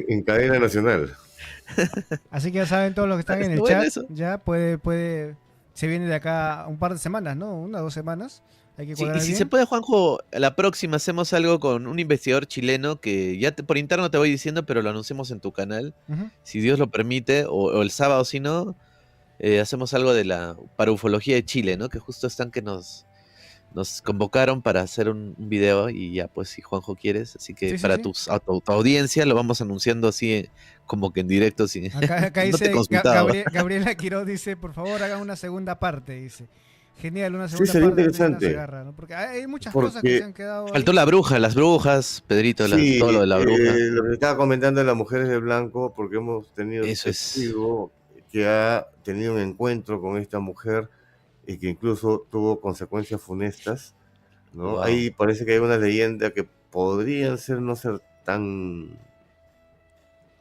En cadena nacional. Así que ya saben todos los que están en el Bueno, chat, eso. ya puede, se viene de acá un par de semanas, ¿no? 1 o 2 semanas. Hay que Sí, cuadrar y si bien. se puede, Juanjo, la próxima hacemos algo con un investigador chileno que ya por interno te voy diciendo, pero lo anunciamos en tu canal. Ujú. Si Dios lo permite, o el sábado, si no, hacemos algo de la paraufología de Chile, ¿no? Que justo están que nos convocaron para hacer un video y ya, pues, si Juanjo quieres. Así que Sí, sí, para sí. tu audiencia lo vamos anunciando así, como que en directo. Sin... Acá no te dice consultaba. Gabriela Quiroz dice, por favor hagan una segunda parte, dice. Genial, una Sí, segunda sería parte de Una interesante. Cigarra, ¿no? Porque hay muchas cosas que Porque se han quedado ahí. Faltó la bruja, las brujas, Pedrito, sí, todo lo de la bruja. lo que estaba comentando de las mujeres de blanco, porque hemos tenido un Eso es. testigo que ha tenido un encuentro con esta mujer y que incluso tuvo consecuencias funestas, ¿no? Wow. Ahí parece que hay una leyenda que podrían no ser tan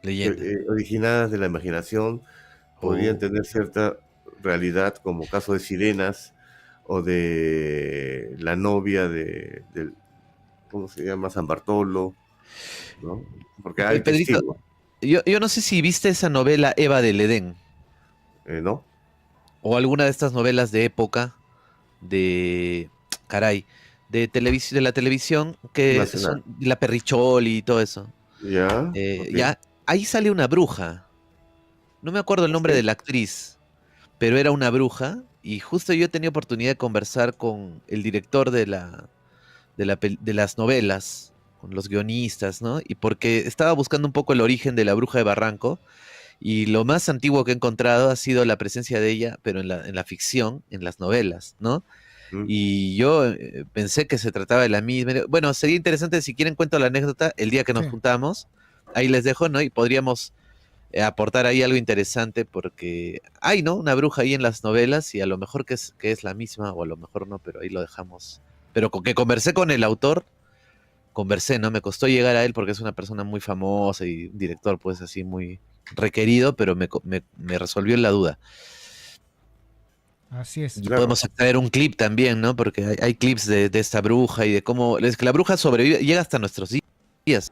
Leyenda. originadas de la imaginación, podrían Oh. tener cierta realidad, como caso de Sirenas o de la novia del, ¿cómo se llama? San Bartolo, ¿no? Porque hay Pedrito, testigos, yo no sé si viste esa novela Eva del Edén ¿no? o alguna de estas novelas de época de, caray, de la televisión que Nacional. son La Perricholi y todo eso. Ya, ok. Ya, ahí sale una bruja. No me acuerdo el nombre Ok. de la actriz, pero era una bruja y justo yo tenía oportunidad de conversar con el director de las novelas, con los guionistas, ¿no? Y porque estaba buscando un poco el origen de la bruja de Barranco y lo más antiguo que he encontrado ha sido la presencia de ella, pero en la ficción, en las novelas, ¿no? Mm. Y yo pensé que se trataba de la misma. Bueno, sería interesante, si quieren cuento la anécdota, el día que nos Sí. juntamos, ahí les dejo, ¿no? Y podríamos aportar ahí algo interesante porque hay, ¿no? Una bruja ahí en las novelas y a lo mejor que es la misma o a lo mejor no, pero ahí lo dejamos. Pero con que conversé con el autor, conversé, ¿no? Me costó llegar a él porque es una persona muy famosa y un director pues así muy requerido, pero me resolvió la duda. Así es. Y Claro. podemos extraer un clip también, ¿no? Porque hay clips de esta bruja y de cómo es que la bruja sobrevive, llega hasta nuestros días.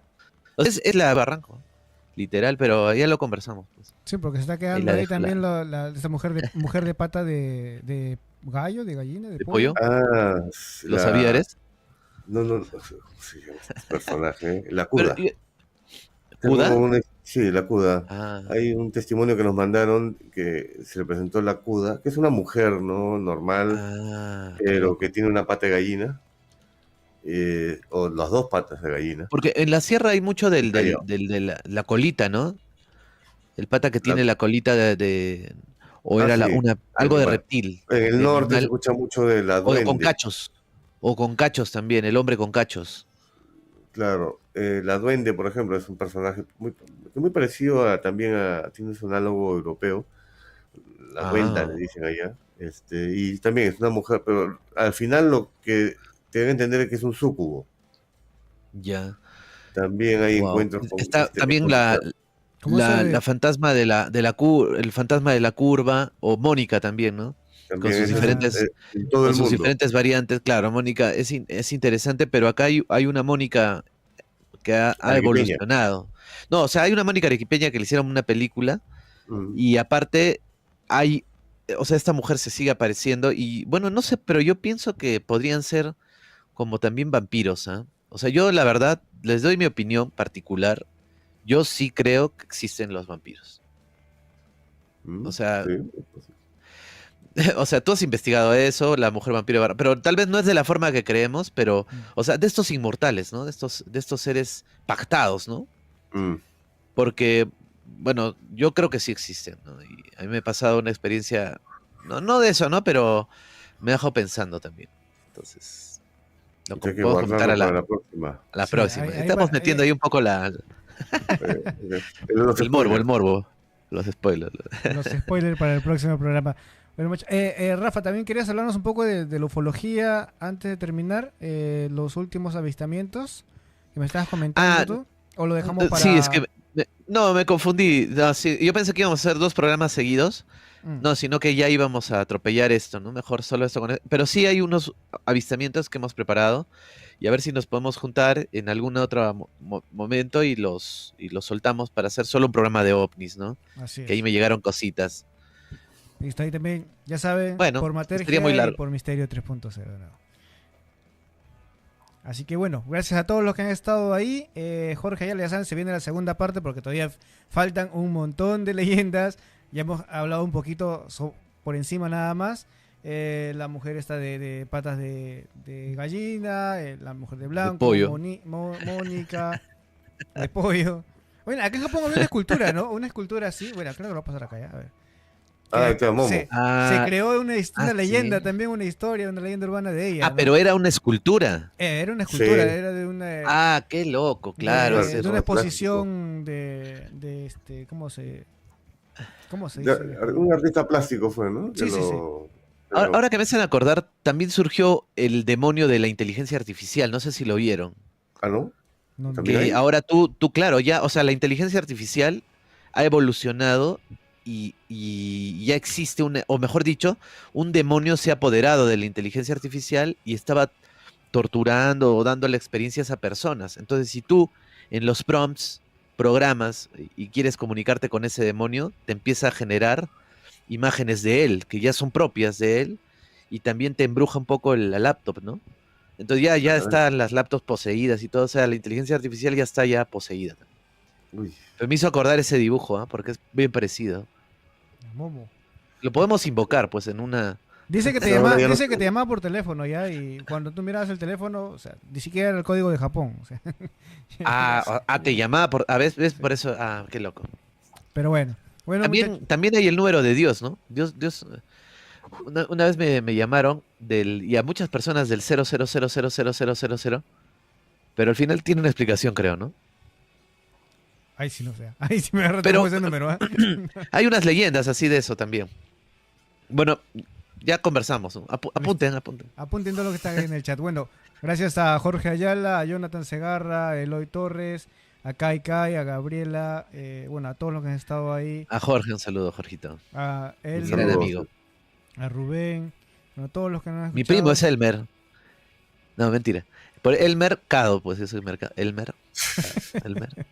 Entonces es la de Barranco, literal, pero ya lo conversamos. Pues. Sí, porque se está Ahí quedando la ahí dejo, también esa mujer de pata de gallo, de gallina, de ¿De pollo. pollo? Ah, ¿Lo sabía eres? No, sí, este personaje, la Pero, Cuda. ¿Cuda? Sí, la Cuda. Ah, Hay un testimonio que nos mandaron que se le presentó la Cuda, que es una mujer, ¿no? Normal, qué pero loco. que tiene una pata de gallina. o las dos patas de gallina. Porque en la sierra hay mucho Callao. de la colita, ¿no? El pata que La- tiene la colita o era sí, algo de animal. reptil, En el de norte se animal, escucha mucho de la o con duende. cachos, o con cachos también, el hombre con cachos. Claro, la duende, por ejemplo, es un personaje muy parecido también tiene su análogo europeo, la duenda Ah, le dicen allá, y también es una mujer, pero al final lo que te debe entender es que es un súcubo. ya. También hay Wow. encuentros Está también ¿Cómo eso la de...? fantasma el fantasma de la curva, o Mónica también, ¿no? Con también sus eso es Ah, diferentes, en todo con el sus mundo. diferentes variantes. Claro, Mónica es interesante, pero acá hay una Mónica que ha Arequipeña. evolucionado. No, o sea, hay una Mónica arequipeña que le hicieron una película Mm. y aparte hay, o sea, esta mujer se sigue apareciendo y bueno, no sé, pero yo pienso que podrían ser como también vampiros, ¿ah? O sea, yo la verdad les doy mi opinión particular. Yo sí creo que existen los vampiros. O sea, Sí. o sea, tú has investigado eso, la mujer vampiro, pero tal vez no es de la forma que creemos, pero, o sea, de estos inmortales, ¿no? De estos seres pactados, ¿no? Mm. Porque, bueno, yo creo que sí existen, ¿no? Y a mí me ha pasado una experiencia, no de eso, ¿no? Pero me dejó pensando también. Entonces, Hay que podemos comentar guardarlo para la próxima. a la Sí, próxima. Estamos metiendo ahí un poco Los el spoilers. morbo, los spoilers. los spoilers para el próximo programa. Bueno, Rafa, también querías hablarnos un poco de la ufología antes de terminar los últimos avistamientos que me estabas comentando Ah, tú. ¿O lo dejamos para...? sí, es que no, me confundí. No, sí, yo pensé que íbamos a hacer dos programas seguidos. Mm, No, sino que ya íbamos a atropellar esto, ¿no? Mejor solo esto Pero sí hay unos avistamientos que hemos preparado y a ver si nos podemos juntar en algún otro momento y los soltamos para hacer solo un programa de ovnis, ¿no? así Que ahí es. me llegaron cositas. Listo, ahí también, ya saben, Bueno, por sería muy Matergia y largo. por Misterio 3.0. ¿no? Así que bueno, gracias a todos los que han estado ahí. Jorge Ayala, ya saben, se viene la segunda parte porque todavía faltan un montón de leyendas. Ya hemos hablado un poquito por encima nada más. La mujer esta de patas de gallina, la mujer de De blanco, pollo. Mónica, de pollo. Bueno, acá en Japón había una escultura, ¿no? Una escultura así. Bueno, creo que lo voy a pasar acá ya. A ver. Ah, está Momo. Se Ah, creó una leyenda sí. también, una historia, una leyenda urbana de ella. ¿no? Pero era una escultura. Era una escultura, Sí. era de una Ah, qué loco, claro. Claro, de son una de plástico. exposición de ¿cómo se dice? Un artista plástico fue, ¿no? Sí, sí, sí. Ahora que me hacen acordar, también surgió el demonio de la inteligencia artificial. No sé si lo vieron. Ah, ¿no? No, no. También Que hay. ahora tú, claro, ya, o sea, la inteligencia artificial ha evolucionado y ya existe o mejor dicho, un demonio se ha apoderado de la inteligencia artificial y estaba torturando o dándole experiencias a personas. Entonces, si tú en los prompts programas y quieres comunicarte con ese demonio, te empieza a generar imágenes de él, que ya son propias de él, y también te embruja un poco la laptop, ¿no? Entonces ya Ah, están las laptops poseídas y todo, o sea, la inteligencia artificial ya está ya poseída. uy. Pero me hizo acordar ese dibujo, ¿ah? Porque es bien parecido. Momo. Lo podemos invocar, pues, en una... Dice que te Pero llamaba, ahora ya no dice que sé. te llamaba por teléfono ya y cuando tú mirabas el teléfono, o sea, ni siquiera era el código de Japón, o sea. te llamaba por... ¿ves por eso? Ah, qué loco. Pero bueno, muchachos, También hay el número de Dios, ¿no? Dios... Una vez me llamaron y a muchas personas del 00000000, pero al final tiene una explicación, creo, ¿no? ahí sí no sé, ahí sí me agarra Pero- ese número, ¿ah? Hay unas leyendas así de eso también. Bueno, ya conversamos, ¿no? Apunten. Apunten todo lo que está ahí en el chat. Bueno, gracias a Jorge Ayala, a Jonathan Segarra, a Eloy Torres, a Kai Kai, a Gabriela, bueno, a todos los que han estado ahí, A Jorge, un saludo, Jorgito. a Mi él, gran Saludos. amigo. a Rubén, bueno, a todos los que nos han Mi escuchado. primo es Elmer. No, mentira. Por Elmer Cado, pues eso es Elmer. Elmer.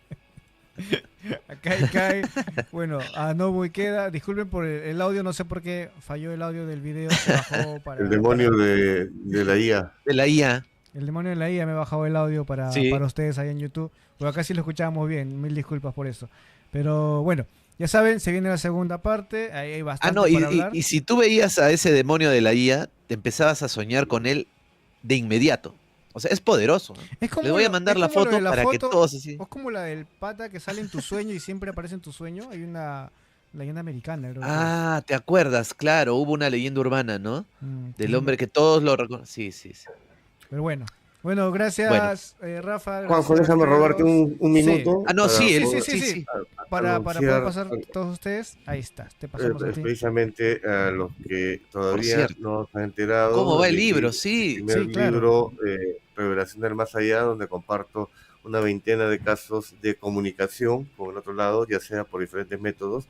A Kai Kai, bueno, a Nobu Ikeda, disculpen por el audio, no sé por qué falló el audio del video, se bajó para... El demonio de la IA. De la IA. El demonio de la IA me ha bajado el audio Sí. para ustedes ahí en YouTube. Pero acá sí lo escuchábamos bien, mil disculpas por eso. Pero bueno, ya saben, se viene la segunda parte, ahí hay bastante No, para hablar. y si tú veías a ese demonio de la IA, te empezabas a soñar con él de inmediato. O sea, es poderoso. ¿No? Es como Les voy a lo- mandar es la como lo foto de la para que foto- todos así. Es como la del pata que sale en tu sueño y siempre aparece en tu sueño. Hay una leyenda americana, creo que es. Ah, ¿te acuerdas? Claro, hubo una leyenda urbana, ¿no? Del Sí, hombre que todos lo reconocen. Sí, sí, sí. pero bueno. Bueno, gracias, Rafa. Juanjo, Gracias, déjame Pedro. robarte un Sí. minuto Ah, no, para sí, Sí, el, sí, poder sí, sí. sí. Para poder anunciar pasar todos ustedes. Ahí está. Te pasamos a ti. precisamente a los que Por todavía cierto. no se han enterado ¿Cómo va el de libro? mi Sí. primer Sí, claro. libro, Revelación del Más Allá, donde comparto una veintena de casos de comunicación con el otro lado, ya sea por diferentes métodos,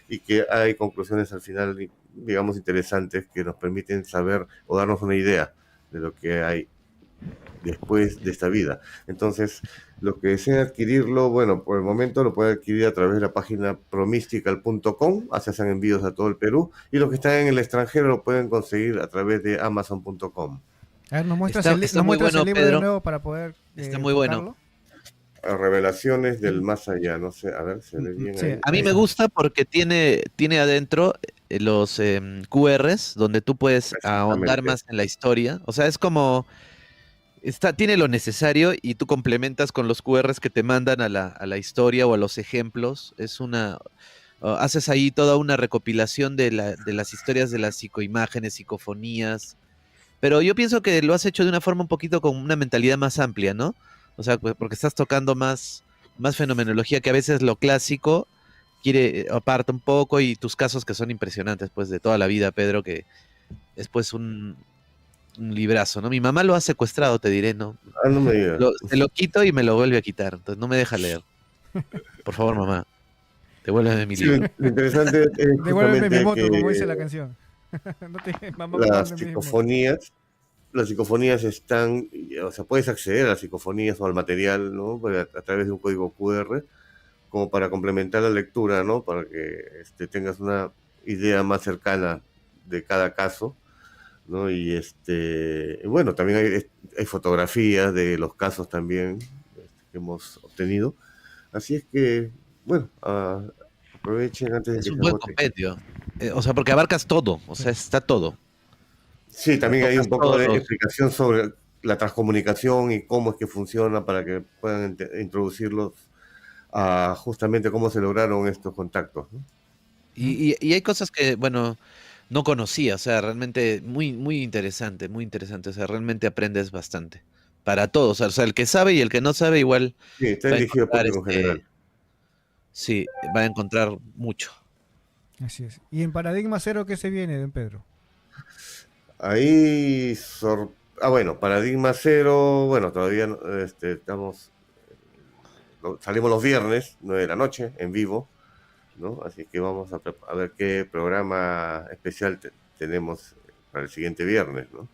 y que hay conclusiones al final, digamos, interesantes que nos permiten saber o darnos una idea de lo que hay después de esta vida. Entonces, los que deseen adquirirlo, bueno, por el momento lo pueden adquirir a través de la página promystical.com, se hacen envíos a todo el Perú, y los que están en el extranjero lo pueden conseguir a través de amazon.com. A ver, nos muestras, Está nos muy muestras bueno, el libro de Pedro. nuevo para poder. Está muy bueno. buscarlo. Revelaciones del más allá, no sé, a ver, se ve bien Sí, ahí. A mí ahí me está. gusta porque tiene adentro los QRs donde tú puedes ahondar Exactamente. más en la historia. O sea, es como tiene lo necesario y tú complementas con los QRs que te mandan a la historia o a los ejemplos. Haces ahí toda una recopilación de las historias de las psicoimágenes, psicofonías. Pero yo pienso que lo has hecho de una forma un poquito con una mentalidad más amplia, ¿no? O sea, porque estás tocando más fenomenología que a veces lo clásico quiere aparta un poco y tus casos que son impresionantes, pues, de toda la vida, Pedro, que es pues un librazo, ¿no? Mi mamá lo ha secuestrado, te diré, ¿no? Ah, no me digas. Se lo quito y me lo vuelve a quitar, entonces no me deja leer. Por favor, mamá, devuélveme mi Sí, libro. lo interesante es Devuélveme mi justamente moto, como que dice la canción. No te, mamá, las devuélveme mi moto. psicofonías están, o sea, puedes acceder a las psicofonías o al material, ¿no? A través de un código QR, como para complementar la lectura, ¿no? Para que tengas una idea más cercana de cada caso, ¿no? Y bueno, también hay fotografías de los casos también que hemos obtenido. Así es que, bueno, aprovechen antes de Es que un se buen agote. compendio. O sea, porque abarcas todo, o sea, está todo. Sí, también hay un Tocas poco todos de los- explicación sobre la transcomunicación y cómo es que funciona para que puedan introducirlos a justamente cómo se lograron estos contactos, ¿no? Y hay cosas que, bueno, no conocía, o sea, realmente muy interesante, muy interesante, o sea, realmente aprendes bastante. Para todos, o sea, el que sabe y el que no sabe igual Sí, está va a dirigido al encontrar público en general. sí, va a encontrar mucho. Así es. ¿Y en Paradigma Cero qué se viene, don Pedro? Ahí, bueno, Paradigma Cero, bueno, todavía estamos, salimos los viernes, 9 de la noche, en vivo, ¿no? Así que vamos a ver qué programa especial tenemos para el siguiente viernes, ¿no?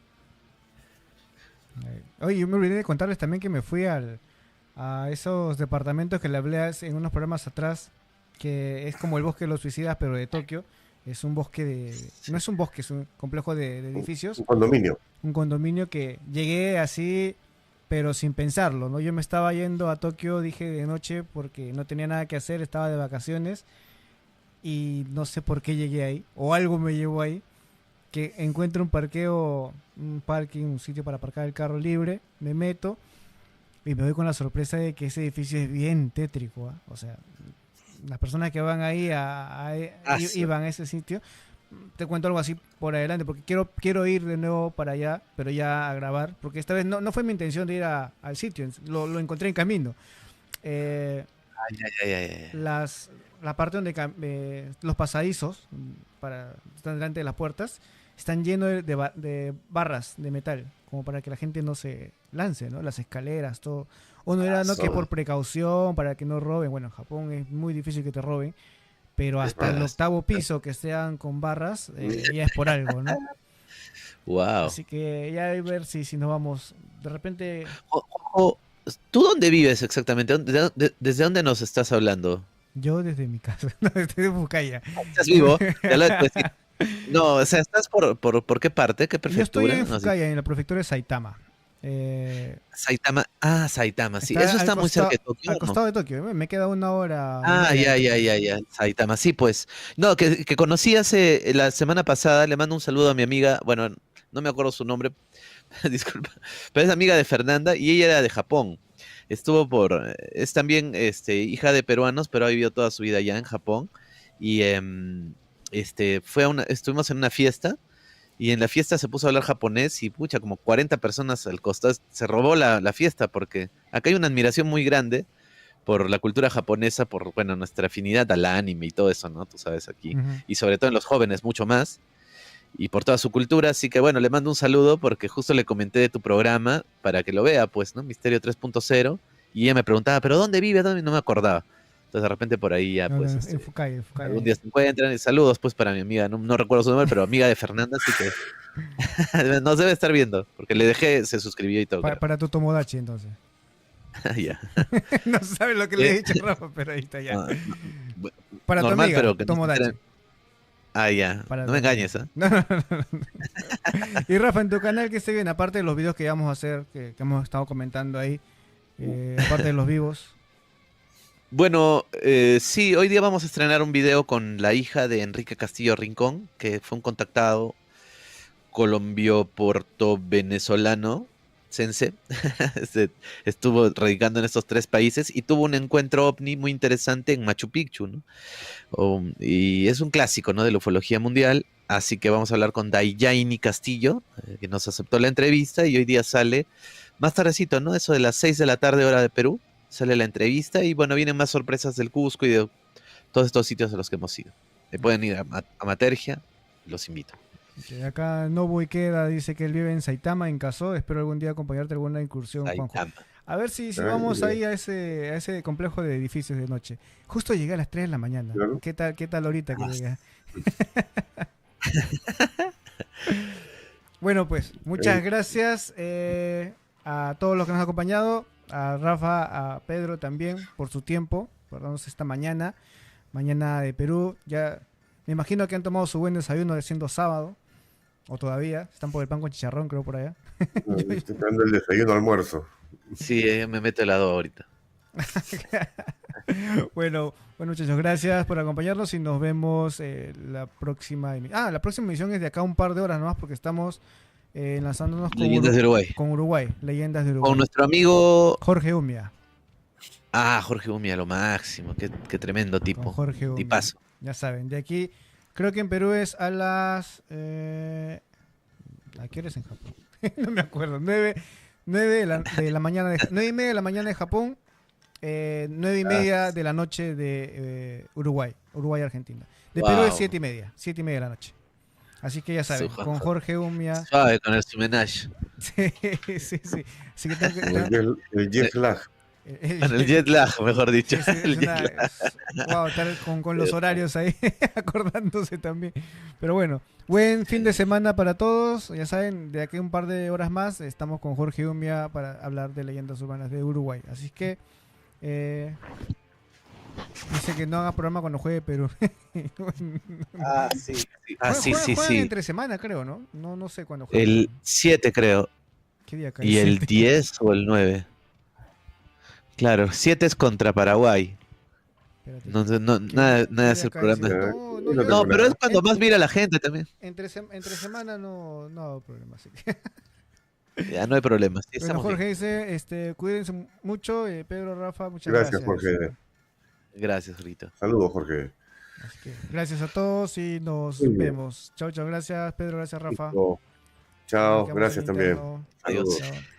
Oye, yo me olvidé de contarles también que me fui a esos departamentos que le hablé en unos programas atrás, que es como el bosque de los suicidas, pero de Tokio. Es un bosque no es un bosque, es un complejo de edificios. Un condominio. Un condominio que llegué así, pero sin pensarlo, ¿no? Yo me estaba yendo a Tokio, dije de noche, porque no tenía nada que hacer, estaba de vacaciones y no sé por qué llegué ahí, o algo me llevó ahí, que encuentro un parqueo, un parking, un sitio para aparcar el carro libre, me meto y me doy con la sorpresa de que ese edificio es bien tétrico, ¿ah? O sea, las personas que van ahí iban a ese sitio. Te cuento algo así por adelante, porque quiero ir de nuevo para allá, pero ya a grabar, porque esta vez no fue mi intención de ir al sitio, lo encontré en camino. Ay. La parte donde los pasadizos están delante de las puertas están llenos de barras de metal, como para que la gente no se lance, ¿no? Las escaleras, todo. Uno era no que por precaución, para que no roben. Bueno, en Japón es muy difícil que te roben, pero hasta el octavo piso que sean con barras, ya es por algo, ¿no? Wow. Así que ya hay ver si nos vamos. De repente, ¿Tú dónde vives exactamente? ¿Desde dónde nos estás hablando? yo desde mi casa, no, desde Fukaya. ¿Estás vivo? Ya lo puedes decir. No, o sea, ¿estás por qué parte? ¿Qué Yo estoy prefectura? en No sé. Fukaya, en la prefectura de Saitama. Saitama. Ah, Saitama, sí. Está Eso está al muy cerca de Tokio, al ¿no? costado de Tokio. Me queda una hora. Ah, y media de Tokio. ya. Saitama, sí, pues. No, que conocí la semana pasada, le mando un saludo a mi amiga, bueno, no me acuerdo su nombre, disculpa, pero es amiga de Fernanda y ella era de Japón. Es también hija de peruanos, pero ha vivido toda su vida allá en Japón. Y estuvimos en una fiesta y en la fiesta se puso a hablar japonés y pucha, como 40 personas al costado, se robó la fiesta porque acá hay una admiración muy grande por la cultura japonesa, por, bueno, nuestra afinidad al anime y todo eso, ¿no? Tú sabes aquí. Ujú. Y sobre todo en los jóvenes, mucho más. Y por toda su cultura, así que bueno, le mando un saludo porque justo le comenté de tu programa para que lo vea, pues, ¿no? Misterio 3.0. Y ella me preguntaba, ¿pero dónde vive? ¿Dónde? No me acordaba. Entonces de repente por ahí ya, No, pues, no, en Fukai, en Fukai. algún día se encuentran. Y saludos, pues, para mi amiga. No, no recuerdo su nombre, pero amiga de Fernanda, así que nos debe estar viendo, porque le dejé, se suscribió y todo. creo. Para tu Tomodachi, entonces. Ya. No sabes lo que le he dicho, Rafa, pero ahí está ya. Ah, bu- Para tu normal, amiga, pero que no se Tomodachi. enteren. Ah, ya. Para No me tu amiga. engañes, ¿ah? No, no, no, no. Y Rafa, en tu canal, ¿qué se viene? Aparte de los videos que vamos a hacer, que hemos estado comentando ahí, aparte de los vivos. Bueno, sí, hoy día vamos a estrenar un video con la hija de Enrique Castillo Rincón, que fue un contactado colombio-porto-venezolano, sense. Estuvo radicando en estos 3 países y tuvo un encuentro ovni muy interesante en Machu Picchu, ¿no? Y es un clásico, ¿no? De la ufología mundial. Así que vamos a hablar con Dayjaini Castillo, que nos aceptó la entrevista y hoy día sale más tardecito, ¿no? Eso de las 6 de la tarde, hora de Perú. Sale la entrevista y bueno, vienen más sorpresas del Cusco y de todos estos sitios a los que hemos ido. Pueden ir a Matergia, los invito. Que acá Nobu Ikeda dice que él vive en Saitama, en Caso. Espero algún día acompañarte en alguna incursión, Juanjo. Saitama. A ver si Ay, vamos bien. ahí a ese complejo de edificios de noche. Justo llegué a las 3 de la mañana. Claro. ¿Qué tal ahorita que Ah, llegué? Bueno, pues, muchas gracias a todos los que nos han acompañado, a Rafa, a Pedro también, por su tiempo, por darnos esta mañana de Perú. Ya me imagino que han tomado su buen desayuno de siendo sábado, o todavía, están por el pan con chicharrón, creo, por allá. Estoy esperando el desayuno almuerzo. Sí, me meto helado ahorita. Bueno, muchachos, gracias por acompañarnos y nos vemos la próxima emisión. La próxima emisión es de acá un par de horas nomás porque estamos enlazándonos con Leyendas de Uruguay. con Uruguay, Leyendas de Uruguay. Con nuestro amigo. Jorge Umia. Jorge Umia, lo máximo. Qué tremendo Con tipo. Jorge Umia. Tipazo. Ya saben, de aquí, creo que en Perú es a las... ¿a qué hora es en Japón? No me acuerdo. 9 de la mañana, 9:30 de la mañana de Japón, 9:30 de la noche de Uruguay, Argentina. De Perú es Wow. 7:30, 7:30 de la noche. Así que ya saben, Suja. con Jorge Umia. Suave con el Sumenage. Sí, sí, sí. Así que El jet lag. Con el jet lag, mejor dicho. Sí, sí, El jet lag. wow, estar con los horarios ahí, acordándose también. Pero bueno, buen fin de semana para todos. Ya saben, de aquí a un par de horas más estamos con Jorge Umia para hablar de leyendas urbanas de Uruguay. Así que dice que no haga programa cuando juegue Perú. Sí. Juegan Sí. entre semana, creo, ¿no? No sé cuándo juegan. El 7, creo. ¿Qué día cae? Y el 7. 10 o el 9. Claro, 7 es contra Paraguay. Espérate. Nada es el programa. No, pero es cuando más mira la gente también. Entre semana no hago problema, así que. Ya no hay problema. Sí, Bueno, estamos Jorge bien. dice, cuídense mucho, Pedro, Rafa, muchas Gracias, gracias. Jorge. Gracias, Rito. Saludos, Jorge. Así que, gracias a todos y nos Muy bien. vemos. Chao, gracias Pedro, gracias Rafa. Listo. Chao, Nos quedamos gracias en también. interno. Adiós. Saludos. Chao.